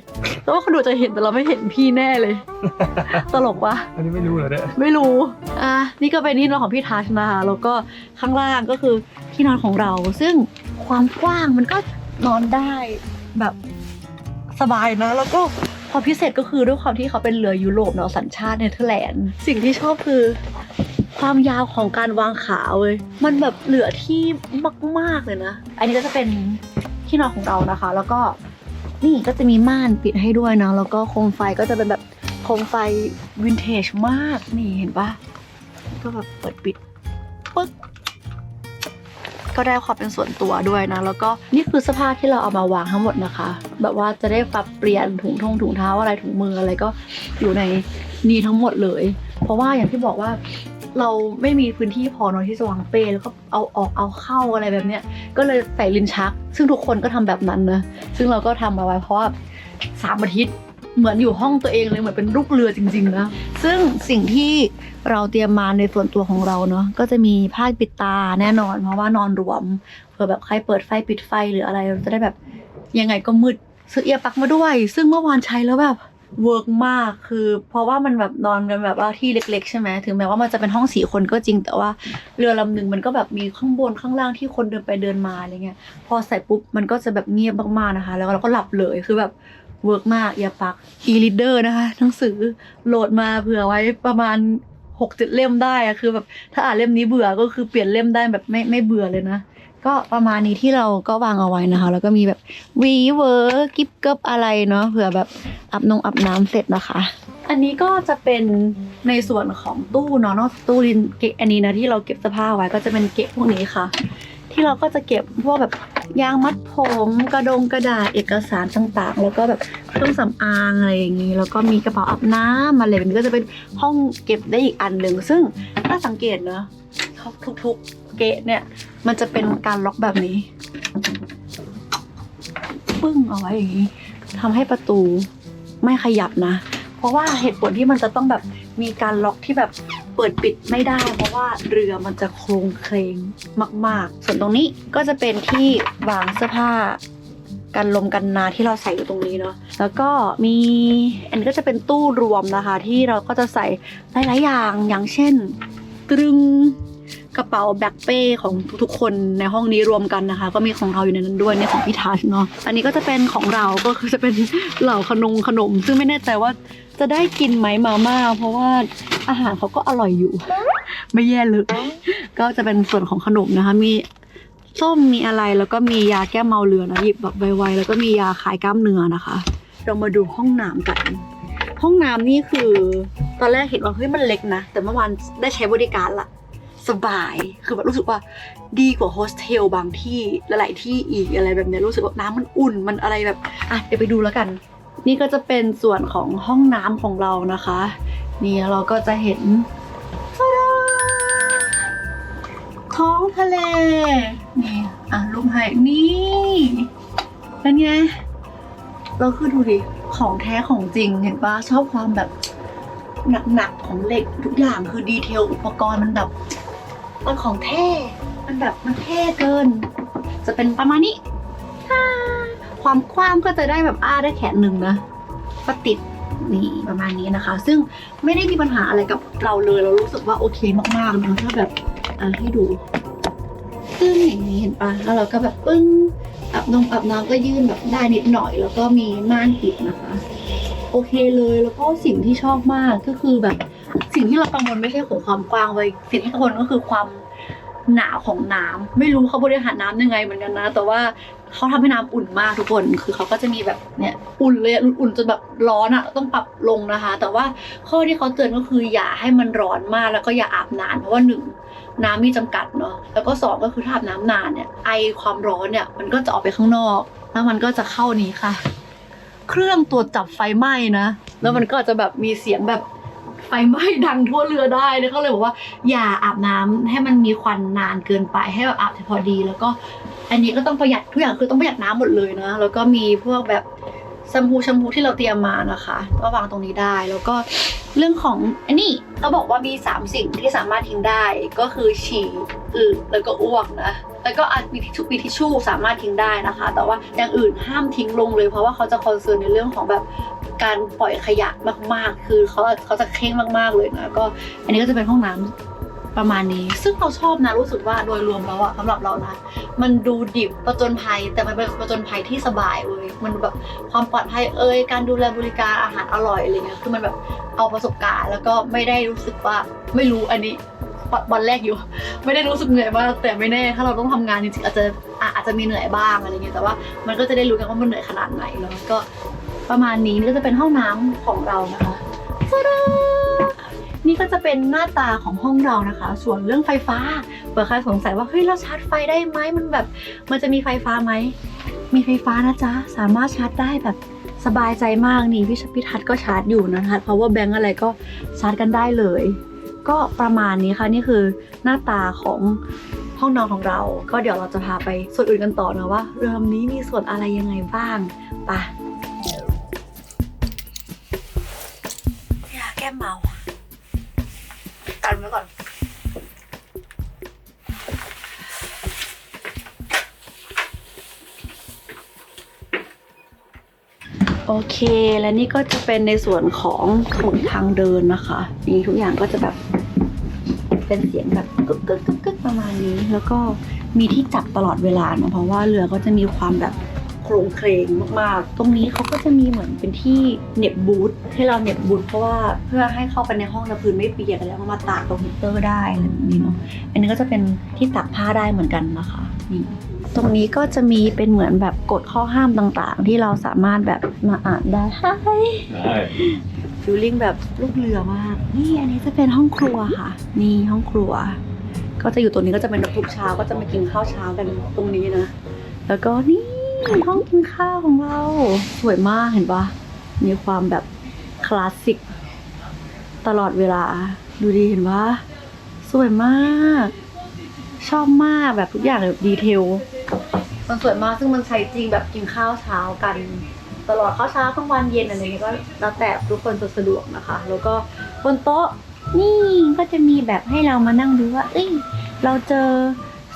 แต่ว่าคนดูจะเห็นแต่เราไม่เห็นพี่แน่เลยตลกวะอันนี้ไม่รู้เหรอเนี่ยไม่รู้นี่ก็เป็นที่นอนของพี่ทัชนะคะแล้วก็ข้างล่างก็คือที่นอนของเราซึ่งความกว้างมันก็นอนได้แบบสบายนะแล้วก็ความพิเศษก็คือด้วยความที่เขาเป็นเรือยุโรปเนาะสัญชาติเนเธอร์แลนด์สิ่งที่ชอบคือความยาวของการวางขาเว้ยมันแบบเหลือที่มากๆเลยนะอันนี้ก็จะเป็นที่นอนของเรานะคะแล้วก็นี่ก็จะมีม่านปิดให้ด้วยนะแล้วก็โคมไฟก็จะเป็นแบบโคมไฟวินเทจมากนี่เห็นปะก็แบบเปิดปิดปึ๊กก็ได้ความเป็นส่วนตัวด้วยนะแล้วก็นี่คือเสื้อผ้าที่เราเอามาวางทั้งหมดนะคะแบบว่าจะได้ปรับเปลี่ยนถุงเท้าอะไรถุงมืออะไรก็อยู่ในนี้ทั้งหมดเลยเพราะว่าอย่างที่บอกว่าเราไม่มีพื้นที่พอเนอะที่จะวางเป้แล้วก็เอาออกเอาเข้าอะไรแบบเนี้ยก็เลยใส่ลิ้นชักซึ่งทุกคนก็ทำแบบนั้นนะซึ่งเราก็ทำมาไว้เพราะว่า3 อาทิตย์เหมือนอยู่ห้องตัวเองเลยเหมือนเป็นลูกเรือจริงๆนะซึ่งสิ่งที่เราเตรียมมาในส่วนตัวของเราเนาะก็จะมีผ้าปิดตาแน่นอนเพราะว่านอนรวมเผื่อแบบใครเปิดไฟปิดไฟหรืออะไรเราจะได้แบบยังไงก็มืดซื้อเอียร์ปลั๊กมาด้วยซึ่งเมื่อวานใช้แล้วแบบ เวิร์กมากคือเพราะว่ามันแบบนอนกันแบบว่าที่เล็กๆใช่ไหมถึงแม้ว่ามันจะเป็นห้อง4 คนก็จริงแต่ว่าเรือลำหนึ่งมันก็แบบมีข้างบนข้างล่างที่คนเดินไปเดินมาอะไรเงี้ยพอใส่ปุ๊บมันก็จะแบบเงียบมากๆนะคะแล้วเราก็หลับเลยคือแบบเวิร์กมากอย่าปัก e-reader นะคะหนังสือโหลดมาเผื่อไว้ประมาณ6-7 เล่มได้อะคือแบบถ้าอ่านเล่มนี้เบื่อก็คือเปลี่ยนเล่มได้แบบไม่เบื่อเลยนะก็ประมาณนี้ที่เราก็วางเอาไว้นะคะแล้วก็มีแบบวีเวอร์กิฟเกิบอะไรเนาะเผื่อแบบอาบน้ำเสร็จนะคะ อันนี้ก็จะเป็นในส่วนของตู้เนาะนอกจากตู้ลินเกะอันนี้นะที่เราเก็บเสื้อผ้าไว้ก็จะเป็นเกะพวกนี้ค่ะ ที่เราก็จะเก็บพวกแบบยางมัดผมกระดาษเอกสารต่างๆ แล้วก็แบบเครื่องสำอางอะไรอย่างนี้แล้วก็มีกระเป๋าอาบน้ำอะไรแบบนี้ก็จะเป็นห้องเก็บได้อีกอันหนึ่งซึ่งถ้าสังเกตเนาะทุกเกะเนี่ยมันจะเป็นการล็อกแบบนี้ปึ้งเอาไว้อย่างนี้ทำให้ประตูไม่ขยับนะเพราะว่าเหตุผลที่มันจะต้องแบบมีการล็อกที่แบบเปิดปิดไม่ได้เพราะว่าเรือมันจะโครงเคลงมากๆส่วนตรงนี้ก็จะเป็นที่วางเสื้อผ้ากันลมกันนาที่เราใส่อยู่ตรงนี้เนาะแล้วก็มีอันนี้ก็จะเป็นตู้รวมนะคะที่เราก็จะใส่หลายๆอย่างเช่นตรึงกระเป๋าแบ็คเป้ของทุกๆคนในห้องนี้รวมกันนะคะก็มีของเราอยู่ในนั้นด้วยเนี่ยของพี่ทัชเนาะอันนี้ก็จะเป็นของเราก็คือจะเป็นเหล่าขนมซึ่งไม่แน่ใจว่าจะได้กินไหมมาม่าเพราะว่าอาหารเขาก็อร่อยอยู่ ไม่แย่เลยก็จะเป็นส่วนของขนมนะคะมีส้มมีอะไรแล้วก็มียาแก้เมาเรือนะหยิบแบบไวๆแล้วก็มียาคลายกล้ามเนื้อนะคะเรามาดูห้องน้ำกันห้องน้ำนี่คือตอนแรกเห็นว่าเฮ้ยมันเล็กนะแต่เมื่อวานได้ใช้บริการละสบายคือแบบรู้สึกว่าดีกว่าโฮสเทลบางที่หลายๆที่อีกอะไรแบบเนี้ยรู้สึกว่าน้ำมันอุ่นมันอะไรแบบอ่ะเดี๋ยวไปดูแล้วกันนี่ก็จะเป็นส่วนของห้องน้ำของเรานะคะนี่เราก็จะเห็นท้องทะเลนี่รูปให้นี่เป็นไงเราคือดูดิของแท้ของจริงเห็นปะชอบความแบบหนักๆของเหล็กทุกอย่างคือดีเทลอุปกรณ์มันแบบมันของแท้มันแบบมันเท่เกินจะเป็นประมาณนี้ความกว้างก็จะได้แบบได้แขนหนึ่งนะก็ติดนี่ประมาณนี้นะคะซึ่งไม่ได้มีปัญหาอะไรกับเราเลยเรารู้สึกว่าโอเคมากๆนะถ้าแบบให้ดูซึ่งอย่างนี้เห็นปะแล้วเราก็แบบปึ้งอาบน้ำก็ยื่นแบบได้นิดหน่อยแล้วก็มีม่านปิดนะคะโอเคเลยแล้วก็สิ่งที่ชอบมากก็คือแบบสิ่งที่เรากังวลไม่ใช่ของความกว้างเลยสิ่งที่กังวลก็คือความหนาของน้ำไม่รู้เขาบริหารน้ำยังไงเหมือนกันนะแต่ว่าเขาทำให้น้ำอุ่นมากทุกคนคือเขาก็จะมีแบบเนี่ยอุ่นเลยอุ่นจนแบบร้อนต้องปรับลงนะคะแต่ว่าข้อที่เขาเตือนก็คืออย่าให้มันร้อนมากแล้วก็อย่าอาบนานเพราะว่า1น้ำมีจำกัดเนาะแล้วก็2ก็คือถ้าอาบน้ำนานเนี่ยไอความร้อนเนี่ยมันก็จะออกไปข้างนอกแล้วมันก็จะเข้านี้ค่ะเครื่องตรวจจับไฟไหม้นะแล้วมันก็จะแบบมีเสียงแบบไฟไหม้ดังทั่วเรือได้เลยเขาเลยบอกว่าอย่าอาบน้ำให้มันมีควันนานเกินไปให้แบบอาบพอดีแล้วก็อันนี้ก็ต้องประหยัดทุกอย่างคือต้องประหยัดน้ำหมดเลยนะแล้วก็มีพวกแบบแชมพูที่เราเตรียมมานะคะก็วางตรงนี้ได้แล้วก็เรื่องของอันนี้เขาบอกว่ามี3สิ่งที่สามารถทิ้งได้ก็คือฉี่แล้วก็อ้วกนะแล้วก็มีทิชชู่สามารถทิ้งได้นะคะแต่ว่าอย่างอื่นห้ามทิ้งลงเลยเพราะว่าเขาจะคอนเซิร์นในเรื่องของแบบการปล่อยขยะมากๆคือเขาจะเคร่งมากๆเลยนะก็อันนี้ก็จะเป็นห้องน้ำประมาณนี้ซึ่งเราชอบนะรู้สึกว่าโดยรวมแล้วอะสำหรับเรานะมันดูดิบประจนภัยแต่มันเป็นประจนภัยที่สบายเว้ยมันแบบความปลอดภัยการดูแลบริการอาหารอร่อยอะไรเงี้ยคือมันแบบเอาประสบการณ์แล้วก็ไม่ได้รู้สึกว่าไม่รู้อันนี้วันแรกอยู่ไม่ได้รู้สึกเหนื่อยมากแต่ไม่แน่ถ้าเราต้องทำงานจริงๆอาจจะมีเหนื่อยบ้างอะไรเงี้ยแต่ว่ามันก็จะได้รู้กันว่ามันเหนื่อยขนาดไหนแล้วก็ประมาณนี้ก็จะเป็นห้องน้ำของเรานะคะนี่ก็จะเป็นหน้าตาของห้องเรานะคะส่วนเรื่องไฟฟ้าเผื่อใครสงสัยว่าเฮ้ยเราชาร์จไฟได้ไหมมันจะมีไฟฟ้าไหมมีไฟฟ้านะจ๊ะสามารถชาร์จได้แบบสบายใจมากนี่พี่ทัศน์ก็ชาร์จอยู่นะคะเพราะว่าแบงค์อะไรก็ชาร์จกันได้เลยก็ประมาณนี้ค่ะนี่คือหน้าตาของห้องนอนของเราก็เดี๋ยวเราจะพาไปส่วนอื่นกันต่อนะว่าเรือลำนี้มีส่วนอะไรยังไงบ้างไปยาแก้เมากันไว้ก่อน โอเค และนี่ก็จะเป็นในส่วนของถนนทางเดินนะคะนี่ทุกอย่างก็จะแบบเป็นเสียงแบบกึกกึกกึกกึกประมาณนี้ แล้วก็มีที่จับตลอดเวลาเนาะเพราะว่าเรือก็จะมีความแบบโครงเครงมากๆตรงนี้เขาก็จะมีเหมือนเป็นที่เหน็บบูทให้เราเหน็บบูทเพราะว่าเพื่อให้เข้าไปในห้องแล้วพื้นไม่เปียกแล้วมาตากตรงฮีตเตอร์ได้อะไรแบบนี้เนาะอันนี้ก็จะเป็นที่ตากผ้าได้เหมือนกันนะคะนี่ตรงนี้ก็จะมีเป็นเหมือนแบบกฎข้อห้ามต่างๆ ที่เราสามารถแบบมาอ่านได้ฟิลลิ่งแบบลูกเรือมากนี่อันนี้จะเป็นห้องครัวค่ะนี่ห้องครัวก็จะอยู่ตรงนี้ก็จะเป็นทุกเช้าก็จะมากินข้าวเช้ากันตรงนี้นะแล้วก็นี่ห้องกินข้าวของเราสวยมากเห็นปะมีความแบบคลาสสิกตลอดเวลาดูดีเห็นปะสวยมากชอบมากแบบทุกอย่างแบบดีเทลมันสวยมากซึ่งมันใช้จริงแบบกินข้าวเช้ากันตลอดข้าวเช้ากลางวันเย็นอะไรเงี้ยก็แล้วแต่ทุกคนจะสะดวกนะคะแล้วก็บนโต๊ะนี่ก็จะมีแบบให้เรามานั่งดูว่าเอ้ยเราเจอ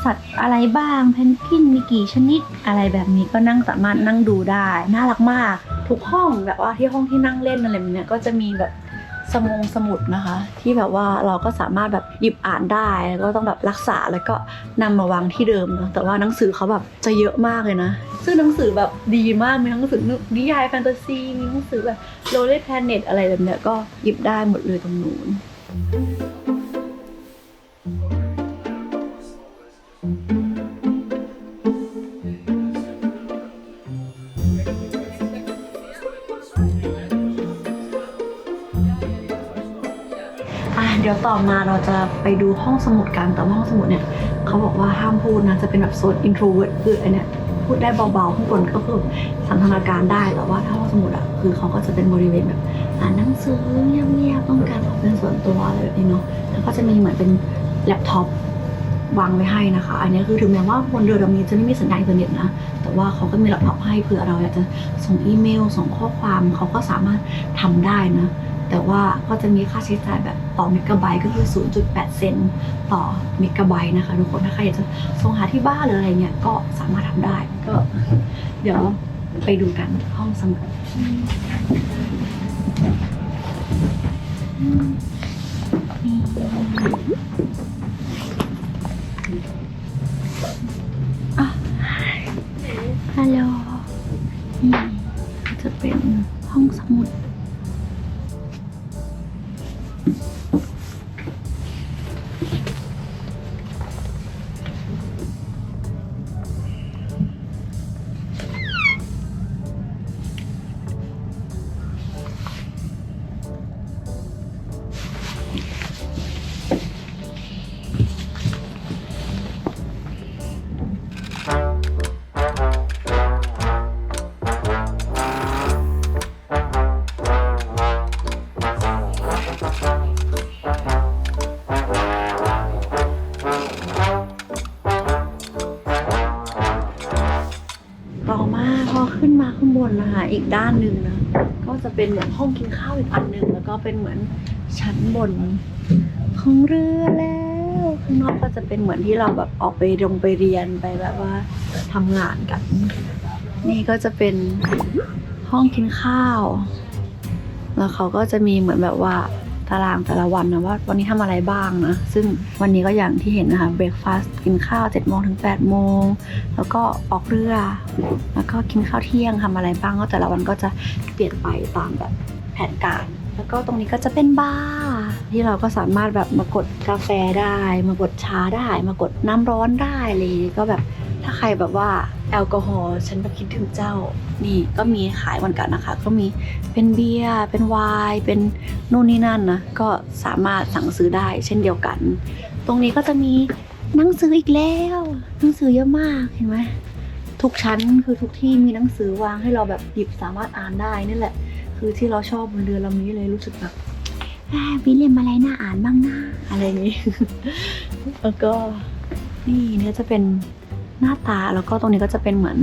สัตว์อะไรบ้างเพนกวินมีกี่ชนิดอะไรแบบนี้ก็นั่งสามารถนั่งดูได้น่ารักมากทุกห้องแบบว่าที่ห้องที่นั่งเล่นอะไรแบบเนี้ยก็จะมีแบบสมุดนะคะที่แบบว่าเราก็สามารถแบบหยิบอ่านได้แล้วก็ต้องแบบรักษาแล้วก็นำมาวางที่เดิมเนาะแต่ว่าหนังสือเขาแบบจะเยอะมากเลยนะซึ่งหนังสือแบบดีมากมีหนังสือนิยายแฟนตาซีมีหนังสือแบบ Lonely Planet อะไรแบบเนี้ยก็หยิบได้หมดเลยตรงนู้นเดี๋ยวต่อมาเราจะไปดูห้องสมุดกันแต่ว่าห้องสมุดเนี่ยเขาบอกว่าห้ามพูดนะจะเป็นแบบโซน introvert คืออันเนี้ยพูดได้เบาๆข้างบนก็คือสันทนาการได้แต่ว่าถ้าห้องสมุดอะคือเขาก็จะเป็นบริเวณแบบอ่านหนังสือเงียบๆต้องการความเป็นส่วนตัวอะไรแบบนี้เนาะแล้วก็จะมีเหมือนเป็นแล็ปท็อปวางไว้ให้นะคะอันนี้คือถึงแม้ว่าบนเรือลำนี้จะไม่มีสัญญาณอินเทอร์เน็ตนะแต่ว่าเขาก็มีแล็ปท็อปให้เผื่อเราอยากจะส่งอีเมลส่งข้อความเขาก็สามารถทำได้นะแต่ว่าก็จะมีค่าใช้จ่ายแบบต่อเมกะไบต์ก็คือ 0.8 เซนต์ต่อเมกะไบต์นะคะทุกคนถ้าใครอยากจะส่งหาที่บ้านหรืออะไรเงี้ยก็สามารถทำได้ก็เดี๋ยวไปดูกันห้องสมุดฮัลโหลนี่จะเป็นห้องสมุดขึ้นมาข้างบนนะคะอีกด้านหนึ่งนะก็จะเป็นเหมือนห้องกินข้าวอีกอันหนึ่งแล้วก็เป็นเหมือนชั้นบนของเรือแล้วข้างนอกก็จะเป็นเหมือนที่เราแบบออกไปเรียนไปแบบว่าทำงานกันนี่ก็จะเป็นห้องกินข้าวแล้วเขาก็จะมีเหมือนแบบว่าตารางแต่ละวันนะว่าวันนี้ทำอะไรบ้างนะซึ่งวันนี้ก็อย่างที่เห็นนะคะเบรคฟาสต์กินข้าว 7 โมงถึง 8 โมงแล้วก็ออกเรือแล้วก็กินข้าวเที่ยงทำอะไรบ้างก็แต่ละวันก็จะเปลี่ยนไปตามแบบแผนการแล้วก็ตรงนี้ก็จะเป็นบาร์ที่เราก็สามารถแบบมากดกาแฟได้มากดชาได้มากดน้ำร้อนได้เลยก็แบบถ้าใครแบบว่าแอลกอฮอล์ฉันแบบคิดถึงเจ้านี่ก็มีขายเหมือนกันนะคะก็มีเป็นเบียร์เป็นไวน์เป็นนู่นนี่นั่นนะก็สามารถสั่งซื้อได้เช่นเดียวกันตรงนี้ก็จะมีหนังสืออีกแล้วหนังสือเยอะมากเห็นไหมทุกชั้นคือทุกที่มีหนังสือวางให้เราแบบหยิบสามารถอ่านได้นี่แหละคือที่เราชอบบนเรือลำนี้เลยรู้สึกแบบวิลเลียมอะไรน่าอ่านบ้างนะอะไรอย่างนี้ แล้วก็นี่เนี่ยจะเป็นหน้าตาแล้วก็ตรงนี้ก็จะเป็นเหมือน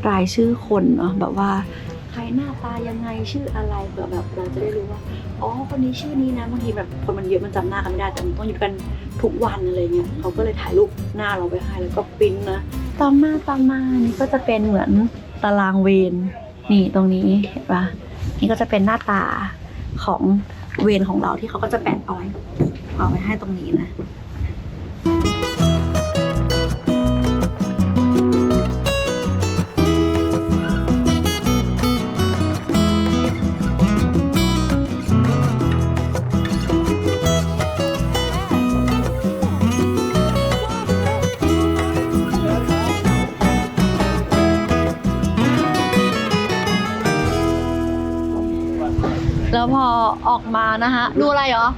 รายชื่อคนเนาะแบบว่าใครหน้าตายังไงชื่ออะไรเผื่อแบบเราจะได้รู้ว่าอ๋อคนนี้ชื่อนี้นะบางทีแบบคนมันเยอะมันจำหน้ากันไม่ได้แต่มันต้องอยู่กันทุกวันอะไรเงี้ยเขาก็เลยถ่ายรูปหน้าเราไปให้แล้วก็ปริ้นนะต่อมานี่ก็จะเป็นเหมือนตารางเวร นี่ตรงนี้เห็นปะนี่ก็จะเป็นหน้าตาของเวรของเราที่เขาก็จะแปะเอาไว้ให้ตรงนี้นะ แล้วพอออกมานะฮะดูอะไรเหรอ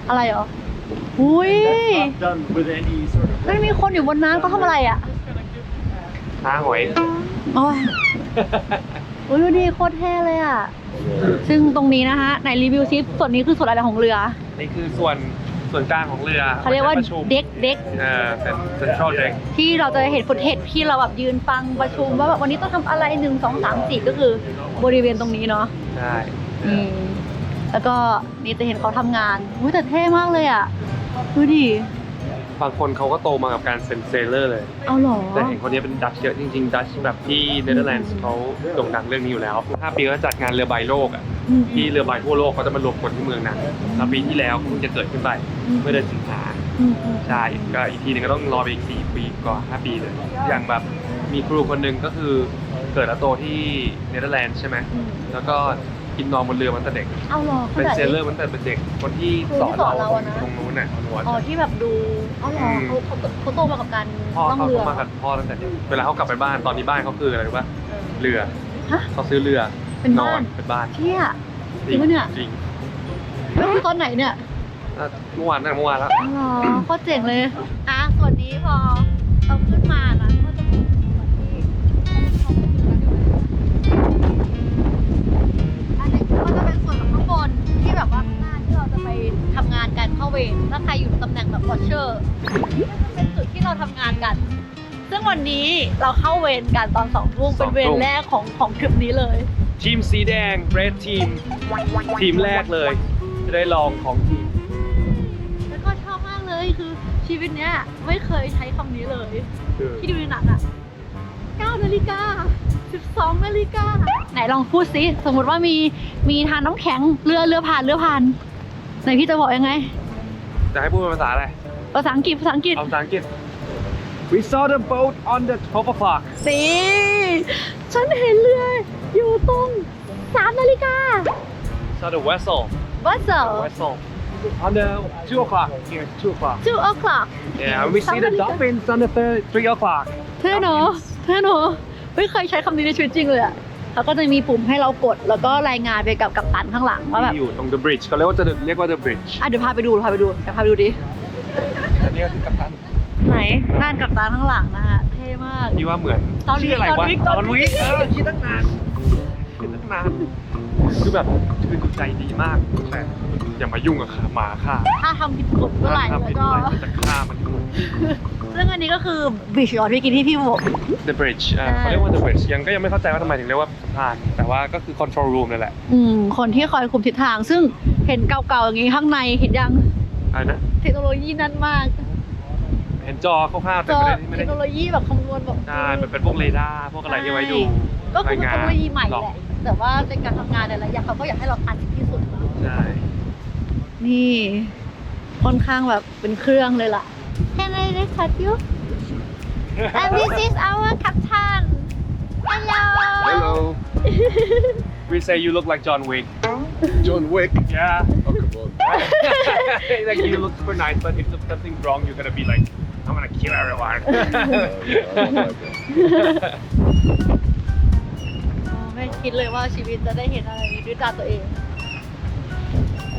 อะไรเหรอ อุ้ย Not done with any sort of ไม่มีคนอยู่บนนั้นเขาทำอะไรอ่ะ หาหอย โอ้ยอุ้ยดูดีโคตรเท่เลยอ่ะ ซึ่งตรงนี้นะฮะไหนรีวิวซิส่วนนี้คือส่วนอะไรของเรือ นี่คือส่วนกลางของเรือ เขาเรียกว่า ไประชุม เด็ก เป็น central deck ที่เราจะเห็นฟุตเทจที่เราแบบยืนฟังประชุมว่าแบบวันนี้ต้องทำอะไร1 2 3 4ก็คือบริเวณตรงนี้เนาะ ใช่ แล้วก็นี่จะเห็นเขาทำงานอุ้ยแต่เท่มากเลยอ่ะดูดิ บางคนเขาก็โตมากับการเซนเซเลอร์เลย เอาเหรอ แต่เห็นคนนี้เป็นดัชเยอะจริงๆดัชแบบที่เนเธอร์แลนด์เขาโด่งดังเรื่องนี้อยู่แล้ว5 ปีก็จัดงานเรือใบโลกอ่ะที่เรือใบทั่วโลกเขาจะมารวมคนที่เมืองนั้นแล้วปีที่แล้วเพิ่งจะเกิดขึ้นไปเมื่อเดือนสิงหาใช่ก็อีกทีนึงก็ต้องรอไปอีก4 ปีกว่า5 ปีเลยอย่างแบบมีครูคนหนึ่งก็คือเกิดและโตที่เนเธอร์แลนด์ใช่ไหมแล้วก็กินนอนบนเรือมันแต่เด็ก เอาเหรอ เป็นเซลเลอร์มันแต่เป็นเด็กคนที่สอนเราตรงนู้นน่ะหัว อ๋อที่แบบดูเอาเหรอเขาโตมากับการ พ่อ ล่อง เขา เรือ มากับพ่อตั้งแต่เด็กเวลาเขากลับไปบ้านตอนนี้บ้านเขาคืออะไรรู้ป่ะเรือ ฮะ เขาซื้อเรือ เป็นบ้าน เป็นบ้าน เที่ย จริงปะเนี่ย จริง แล้วคือตอนไหนเนี่ย เมื่อวานแล้ว อ๋อเหรอโคตรเจ๋งเลยอ่ะส่วนนี้พอเราขึ้นมานะก็จะมีส่วนที่อันนี้ก็จะเป็นส่วนของข้างบนที่แบบว่าข้างหน้าที่เราจะไปทำงานกันเข้าเวรถ้าใครอยู่ตำแหน่งแบบวอชเชอร์นี่ก็จะเป็นจุดที่เราทำงานกัน ซึ่งวันนี้เราเข้าเวรกันตอน2 ทุ่มเป็นเวรแรกของทริปนี้เลย ทีมสีแดง Red Team ทีมแรกเลย จะได้ลองของจริง แล้วก็ชอบมากเลยคือชีวิตเนี้ยไม่เคยใช้คำนี้เลย คือ ที่ดูในหนังอะ9 นาฬิกา 12 นาฬิกาไหนลองพูดสิสมมติว่ามีทานน้ำแข็งเรือผ่านไหนพี่จะบอกยังไง จะให้พูดเป็นภาษาอะไร ภาษาอังกฤษ เอาภาษาอังกฤษ We saw the boat on the 12 o'clock สิฉันเห็นเรืออยู่ตรง3 นาฬิกา saw the vessel Vessel on the 2 o'clock here 2 o'clock 2 o'clock yeah we see the dolphins on the 3 o'clock เท่เนอะไม่เคยใช้คำนี้ในชีวิตจริงเลยอะเขาก็จะมีปุ่มให้เรากดแล้วก็รายงานไปกับกัปตันข้างหลังว่าแบบ ที่อยู่ตรง the bridge เขาเรียกว่า the bridge เดี๋ยวพาไปดูดิ อันนี้ก็คือกัปตัน ไหนด้านกัปตันข้างหลังนะฮะเท่มาก ที่ว่าเหมือน ตอนวิก ชื่ออะไรวะ ตอนวิก คิดตั้งนานคือแบบคือใจดีมากแต่อย่ามายุ่งกับหมาค่ะ ถ้าทำผิดกฎเมื่อไหร่ ถ้า แล้ว ผิด ก็ อะไรจะฆ่ามัน ซึ่งอันนี้ก็คือบีชยอดที่กินที่พี่บอก The bridge เขาเรียกว่า the bridge ยังไม่เข้าใจว่าทำไมถึงเรียกว่าสะพานแต่ว่าก็คือ control room นั่นแหละ คนที่คอยคุมทิศทาง ซึ่งเห็นเก่าๆอย่างนี้ข้างในเห็นยัง อะไรนะ เทคโนโลยีนั่นมาก เห็นจอคร่าวๆแต่ จอ ไม่ เท ได้ คโนโลยีแบบคำนวณแบบ ใช่มันเป็นพวกเรดาร์พวกอะไรที่ไว้ดู ก็คือเป็นเทคโนโลยีใหม่ หรอก แหละแต่ว่าในการทำงานอะไรอย่างเขาก็อยากให้เราทันที่สุด ใช่ นี่ค่อนข้างแบบเป็นเครื่องเลยล่ะ Can I record you? And this is our captain. Hello. We say you look like John Wick John Wick yeah oh come on like you look super nice but if something's wrong you're gonna be like I'm gonna kill everyone ไม่คิดเลยว่าชีวิตจะได้เห็นอะไรด้วยตาตัวเอง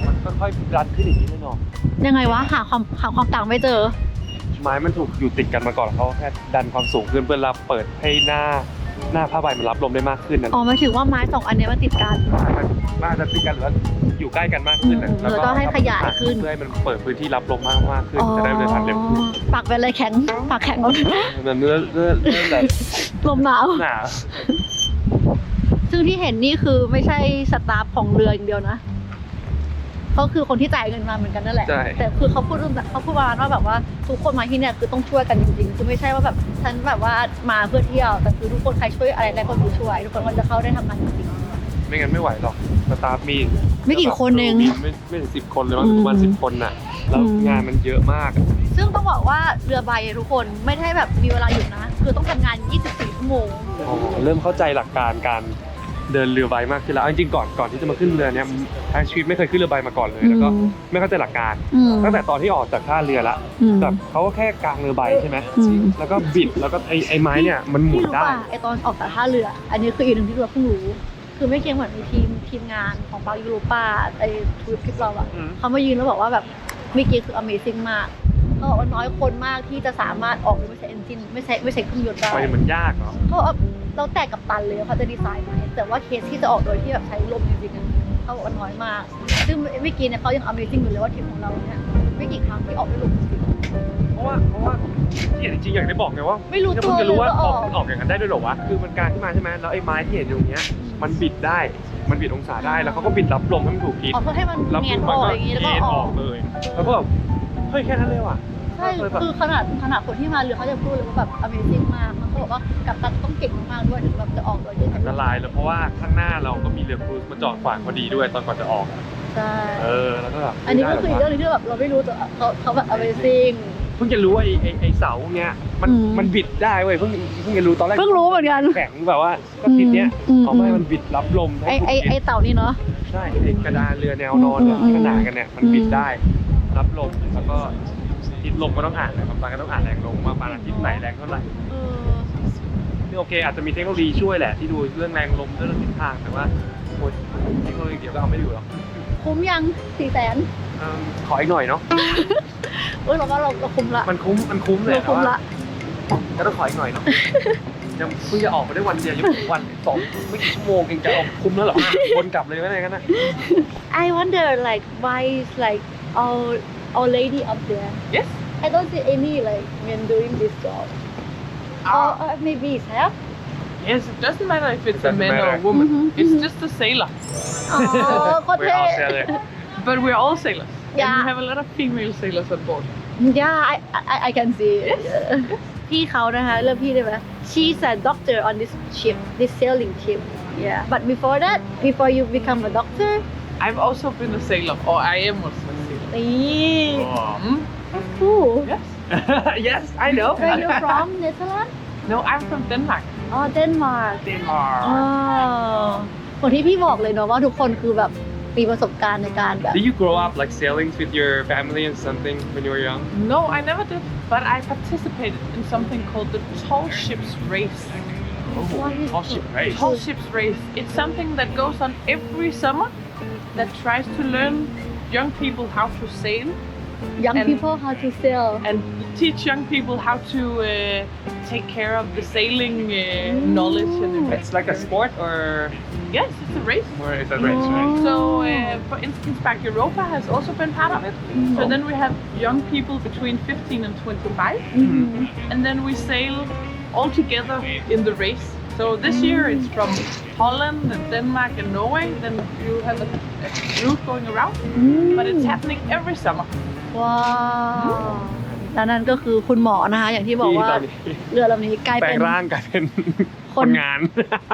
มันค่อยๆดันขึ้นอย่างนี้แน่นอน ยังไงวะหาความต่างไม่เจอ ไม้มันถูกอยู่ติดกันมาก่อนเขาแค่ดันความสูงขึ้นเพื่อรับเปิดให้หน้าผ้าใบมันรับลมได้มากขึ้นนั่น อ๋อหมายถึงว่าไม้2 อันเนี้ยมันติดกัน มันจะติดกันหรือว่าอยู่ใกล้กันมากขึ้นนะ แล้วก็ให้ขยายขึ้น เพื่อให้มันเปิดพื้นที่รับลมมากขึ้นจะได้เดินทางเร็วขึ้น ปากเป็นอะไรแข็งปากแข็งแล้ว มันเริ่มแบบ ลมหนาว หนา ซึ่งที่เห็นนี่คือไม่ใช่สตาฟของเรืออย่างเดียวนะ เขาคือคนที่จ่ายเงินมาเหมือนกันนั่นแหละ ใช่ แต่คือเขาพูดประมาณว่าแบบว่าทุกคนมาที่เนี่ยคือต้องช่วยกันจริงๆคือไม่ใช่ว่าแบบฉันแบบว่ามาเพื่อเที่ยวแต่คือทุกคนใครช่วยอะไรได้ก็คือช่วยทุกคนก็จะเข้าได้ทำงานจริง ไม่งั้นไม่ไหวหรอกสตาฟมี ไม่กี่คนเอง มีไม่ถึง10 คนเลยมั้งประมาณ10 คนน่ะแล้วงานมันเยอะมาก ๆซึ่งต้องบอกว่าเรือใบทุกคนไม่ได้แบบมีเวลาหยุดนะคือต้องทำงาน 24 ชั่วโมง อ๋อเริ่มเข้าใจหลักการการเดินเรือใบมากขึ้นแล้วเอาจริงๆก่อนที่จะมาขึ้นเรือเนี้ยทั้งชีวิตไม่เคยขึ้นเรือใบมาก่อนเลยแล้วก็ไม่เข้าใจหลักการตั้งแต่ตอนที่ออกจากท่าเรือละแบบเขาก็แค่กางเรือใบใช่ไหมแล้วก็บิดแล้วก็ไอ้ไม้เนี่ยมันหมุ พี่ น รู้ ได้ ป่ะไอตอนออกจากท่าเรือ อันนี้คืออีกหนึ่งที่เราเพิ่งรู้คือไม่เกี่ยงเหมือนมีทีมงานของบางยูโรป้าไอทริปเราอะเขามายืนแล้วบอกว่าแบบเมื่อกี้คือ Amazing มากเขาบอกว่าน้อยคนมากที่จะสามารถออกโดยไม่ใช้เอนจินไม่ใช้เครื่องยนต์ได้ ไปมันยากเหรอ เขาบอกเราแตกกับตันเลยเขาจะดีไซน์ไหมแต่ว่าเคสที่จะออกโดยที่แบบใช้ลมจริงๆอะเขาบอกว่าน้อยมาก ซึ่งเมื่อกี้เนี่ยเขายัง Amazing อยู่เลยว่าทีมของเราเนี่ยไม่กี่ครั้งที่ออกด้วยลมจริง เพราะว่าที่จริงๆอย่างที่บอกไงว่า ไม่รู้ เนี่ย ตัว เพิ่งจะรู้ว่า เลยว่า อ อ อ อก ก ออกอย่างนั้นได้ด้วยเหรอวะคือมันการขึ้นมาใช่ไหมแล้วไอ้ไม้ที่เห็นอยู่ตรงเนี้ยมันบิดได้มันบิดองศาได้แล้วเขาก็บิดรับลมให้มันถูกทิศ ออกเพื่อให้มัน รับ เนียน มั ออก ก็ อย่างนี้แล้ว เอ็ ก็ น อ อ อ อก กเลยแล้วก็แบบเฮ้ยแค่นั้นเลยว่ะ ใช่ เลยแบบ คือขนาดคนที่มาเรือเขาจะพูดเลยว่าแบบ Amazing มากเขาบอกว่ากัปตันต้องเก่งมากๆด้วยถึงแบบจะออกโดยที่ อันตรายแล้วเพราะว่าข้างหน้าเราก็มีเรือครูซมาจอดขวางพอดีด้วยตอนก่อนจะออก ใช่ แล้วก็แบบ อันนี้ก็คืออีกเรื่องนึงที่แบบเราไม่รู้แต่เขาแบบ Amazing เพิ่งจะรู้ว่าไอ้เสาเนี้ยมันบิดได้เว้ยเพิ่งจะรู้ตอนแรก เพิ่งรู้เหมือนกัน แข็งแบบว่าก็ทิศเนี้ยเอาไม่มันบิดรับลม ไอเต่านี่เนาะ ใช่ไอ้กระดานเรือแนวนอนเนี่ยที่ขนานกันเนี่ยมันบิดได้รับลมแล้วก็ทิศลมก็ต้องอ่านนะครับตอนก็ต้องอ่านแรงลมว่าปานทิศไหนแรงเท่าไหร่นี่โอเคอาจจะมีเทคโนโลยีช่วยแหละที่ดูเรื่องแรงลมเรื่องทิศทางแต่ว่าโอ้ยเทคโนโลยีเดียวก็เอาไม่อยู่หรอก คุ้มยัง400,000 ขออีกหน่อยเนาะ เราว่าเราคุ้มละ มันคุ้มเลย เราคุ้มละ ก็ต้องขออีกหน่อยเนาะยังเพิ่งจะออกมาได้วันเดียวยังวัน2ไม่กี่ชั่วโมงเองจะออกคุ้มแล้วหรอวนกลับเลยไม่ได้กันนะ I wonder like why is like our lady up there Yes. I don't see any like men doing this job or maybe it's half Yes, it doesn't matter if it's a Doesn't man or a matter. woman. Mhm, It's mhm. just a sailor. อ๋อโคตร We're เท่ all sailor But we're all sailors. Yeah. And we have a lot of female sailors on board. Yeah, I can see it. พี่เขานะคะเริ่มพี่ได้ไหม She's a doctor on this ship, this sailing ship. Yeah. But before that, before you become a doctor, I've also been a sailor, or I am also a sailor. นี่ Hmm? that's cool. Yes. Yes I know Where you from? Netherlands? No, I'm from Denmark. อ๋อ Denmark. Denmark อ๋อเหมือนที่พี่บอกเลยเนาะว่าทุกคนคือแบบมีประสบการณ์ในการแบบ Did you grow up like sailing with your family and something when you were young? No, I never did. But I participated in something called the Tall Ships Race. What is Tall ship race. Tall Ships Race. It's something that goes on every summer that tries to learn young people how to sail young and- people how to sail and teach young people how to take care of the sailing knowledge and everything. It's like a sport or Yes, it's a race. it's a race, right? So, for instance, Back Europa has also been part of it. So then we have young people between 15 and 25, and then we sail all together in the race. So this year it's from Holland and Denmark and Norway. Then you have a route going around, but it's happening every summer. ว้าวแล้วนั่นก็คือคุณหมอนะคะอย่างที่บอกว่า ที่ตอนนี้ เรือลำนี้กลาย แปล เป็ ง น ร่างกลายเป็น ค คน นงาน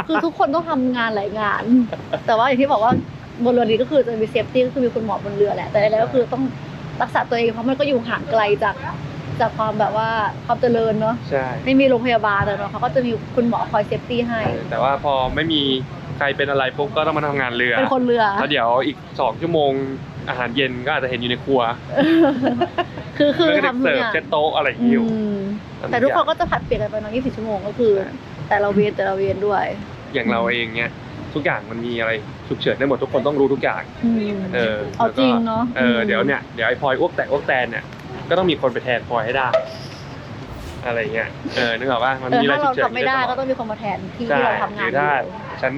คือทุกคนต้องทำงานหลายงาน แต่ว่าอย่างที่บอกว่าบนเรือนี้ก็คือจะมีเซฟตี้ก็คือมีคุณหมอบนเรือแหละแต่อะไรก็คือต้องรักษาตัวเองเพราะมันก็อยู่ห่างไกลจากความแบบว่าความเจริญเนาะ ใช่ ไม่มีโรงพยาบาลแต่เนาะเขาก็จะมีคุณหมอคอยเซฟตี้ให้ แต่ว่าพอไม่มีใครเป็นอะไรปุ๊บก็ต้องมาทำงานเรือ เป็นคนเรือ แล้วเดี๋ยวอีก2ชั่วโมงอาหารเย็นก็อาจจะเห็นอยู่ในครัว คือ แล้วก็เด็ก ทำทุก เสิร์ อ ฟ ย่าง เช็ดโต๊ะอะไรอย่างเงี้ย อืมแต่ทุกคนก็จะผัดเปลี่ยนกันไปนอน24 ชั่วโมงก็คือ แต่ละเวรด้วย อย่างเราเองเนี้ยทุกอย่างมันมีอะไรฉุกเฉินได้หมดทุกคนต้องรู้ทุกอย่าง อืม เอา แล้วก็ จริงเนอะ เดี๋ยวไอ้พลอยอ้วกแตนเนี่ยก็ต้องมีคนไปแทนพลอยให้ได้ อะไรเงี้ยนึกออกป่ะมันมีอะไร ถ้า ฉุ เรา กเฉิน ทำไม่ได้ก็ต้องมีคนมาแทนที่ ใช่ ที่เราทำ ห งา รื น อถ้า อยู่ ฉัน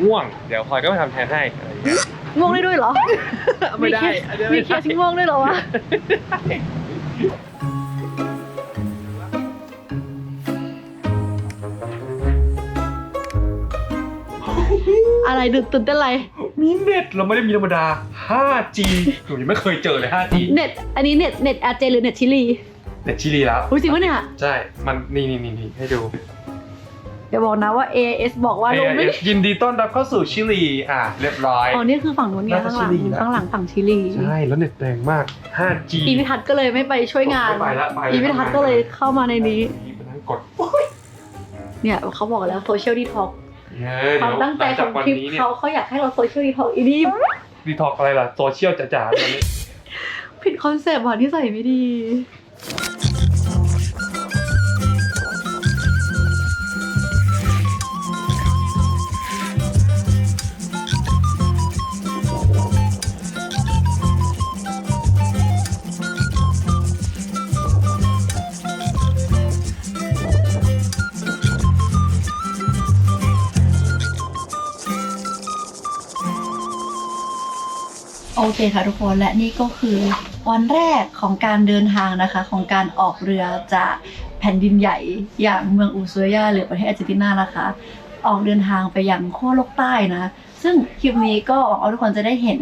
ง่วงเดี๋ยวพลอยก็มาทำแทนให้อะไรเงี้ย ง่วงได้ด้วยเหรอ ไม่ได้ มีเคสที่ง่วงด้วยเหรอวะ อะไรตื่นเต้นอะไร มีเน็ตเราไม่ได้มีธรรมดา 5G หนูยังไม่เคยเจอเลย 5G เน็ตอันนี้เน็ตอาร์เจหรือเน็ตชิลี เน็ตชิลีแล้ว อุ้ยจริงปะเนี่ย ใช่ มันนี่ให้ดู อย่าบอกนะว่า AIS บอกว่าลงไม่ AIS ยินดีต้อนรับเข้าสู่ชิลีเรียยบร้อย อ๋อนี่คือฝั่งนู้นไง น่าจะ ข้างหลัง ชิลีนะ ข้างหลังฝั่งชิลี ใช่แล้วเน็ตแรงมาก 5G อีพิทัศน์ก็เลยไม่ไปช่วยงาน ไม่ไปละไปละ อีพิทัศน์ก็เลยเข้ามาในนี้ ไปนั่งกด เนี่ยเขาบอกแล้วโซเชียลดีท็อก ความตั้งใจ หลั ข จาก อง วัน คลิป นี้เนี่ย เขาอยากให้เราโซเชียลดีท็อกอีนี่ ดีท็อกอะไรล่ะโซเชียลจ๋าๆตอนนี้ ผิดคอนเซปต์ว่ะที่ใส่ไม่ดี โอเคค่ะทุกคนและนี่ก็คือวันแรกของการเดินทางนะคะของการออกเรือจากแผ่นดินใหญ่อย่างเมืองอูซุยาหรือประเทศอาร์เจนตินานะคะ ออกเดินทางไปยังขั้วโลกใต้นะซึ่งคลิปนี้ก็หวังว่าทุกคนจะได้เห็น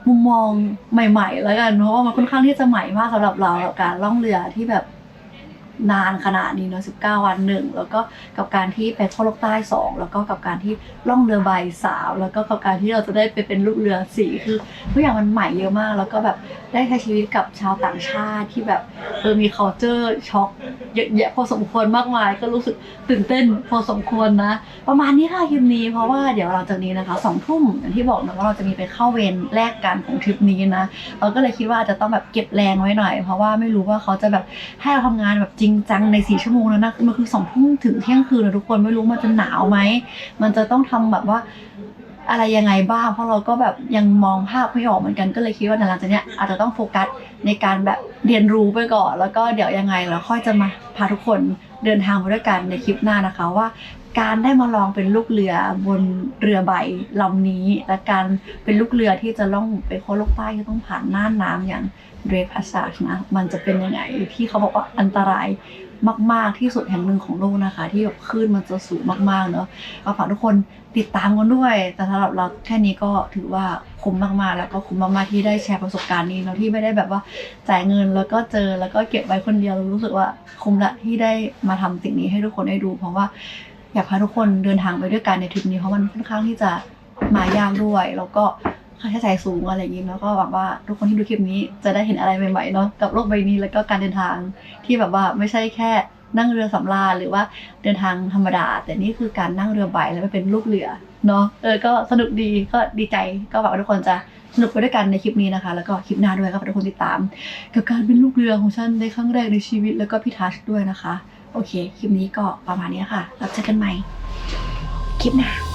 มุมมองใหม่ๆแล้วกันเพราะว่ามันค่อนข้างที่จะใหม่มากสำหรับเรากับการล่องเรือที่แบบนานขนาดนี้เนาะ19 วันหนึ่งแล้วก็กับการที่ไปขั้วโลกใต้2แล้วก็กับการที่ล่องเรือใบ3แล้วก็กับการที่เราจะได้ไปเป็นลูกเรือ4คือทุกอย่างมันใหม่เยอะมากแล้วก็แบบได้ใช้ชีวิตกับชาวต่างชาติที่แบบมี culture shock เยอะแยะพอสมควรมากมายก็รู้สึกตื่นเต้นพอสมควรนะประมาณนี้ค่ะคลิปนี้เพราะว่าเดี๋ยวหลังจากนี้นะคะ2 ทุ่มอย่างที่บอกนะว่าเราจะมีไปเข้าเวรแลกกันของทริปนี้นะเราก็เลยคิดว่าจะต้องแบบเก็บแรงไว้หน่อยเพราะว่าไม่รู้ว่าเขาจะแบบให้เราทำงานแบบจริงจังใน4 ชั่วโมงแล้วนะมันคือ2 ทุ่มถึงเที่ยงคืนนะทุกคนไม่รู้มันจะหนาวไหมมันจะต้องทำแบบว่าอะไรยังไงบ้างเพราะเราก็แบบยังมองภาพไม่ออกเหมือนกันก็เลยคิดว่าหลังจากนี้อาจจะต้องโฟกัสในการแบบเรียนรู้ไปก่อนแล้วก็เดี๋ยวยังไงเราค่อยจะมาพาทุกคนเดินทางไปด้วยกันในคลิปหน้านะคะว่าการได้มาลองเป็นลูกเรือบนเรือใบลำนี้และการเป็นลูกเรือที่จะล่องไปขั้วโลกใต้ที่ต้องผ่านน่านน้ำอย่างเดรกพาสซาจนะมันจะเป็นยังไงที่เขาบอกว่าอันตรายมากๆที่สุดแห่งหนึ่งของโลกนะคะที่แบบคลื่นมันจะสูงมากๆเนาะก็ฝากทุกคนติดตามกันด้วยแต่สำหรับเราแค่นี้ก็ถือว่าคุ้มมากๆแล้วก็คุ้มมากๆที่ได้แชร์ประสบการณ์นี้เนาะที่ไม่ได้แบบว่าจ่ายเงินแล้วก็เจอแล้วก็เก็บไว้คนเดียวรู้สึกว่าคุ้มละที่ได้มาทำสิ่งนี้ให้ทุกคนได้ดูเพราะว่าอยากพาทุกคนเดินทางไปด้วยกันในทริปนี้เพราะมันค่อนข้างที่จะมายากด้วยแล้วก็ค่าใช้จ่ายสูงอะไรอย่างนี้แล้วก็หวังว่าทุกคนที่ดูคลิปนี้จะได้เห็นอะไรใหม่ๆเนาะกับโลกใบนี้แล้วก็การเดินทางที่แบบว่าไม่ใช่แค่นั่งเรือสำราญหรือว่าเดินทางธรรมดาแต่นี่คือการนั่งเรือใบแล้วไปเป็นลูกเรือเนาะก็สนุกดีก็ดีใจก็หวังว่าทุกคนจะสนุกไปด้วยกันในคลิปนี้นะคะแล้วก็คลิปหน้าด้วยก็ฝากทุกคนติดตามกับการเป็นลูกเรือของฉันในครั้งแรกในชีวิตแล้วก็พี่ทัชด้วยนะคะโอเคคลิปนี้ก็ประมาณนี้ค่ะแล้วเจอกันใหม่คลิปหน้า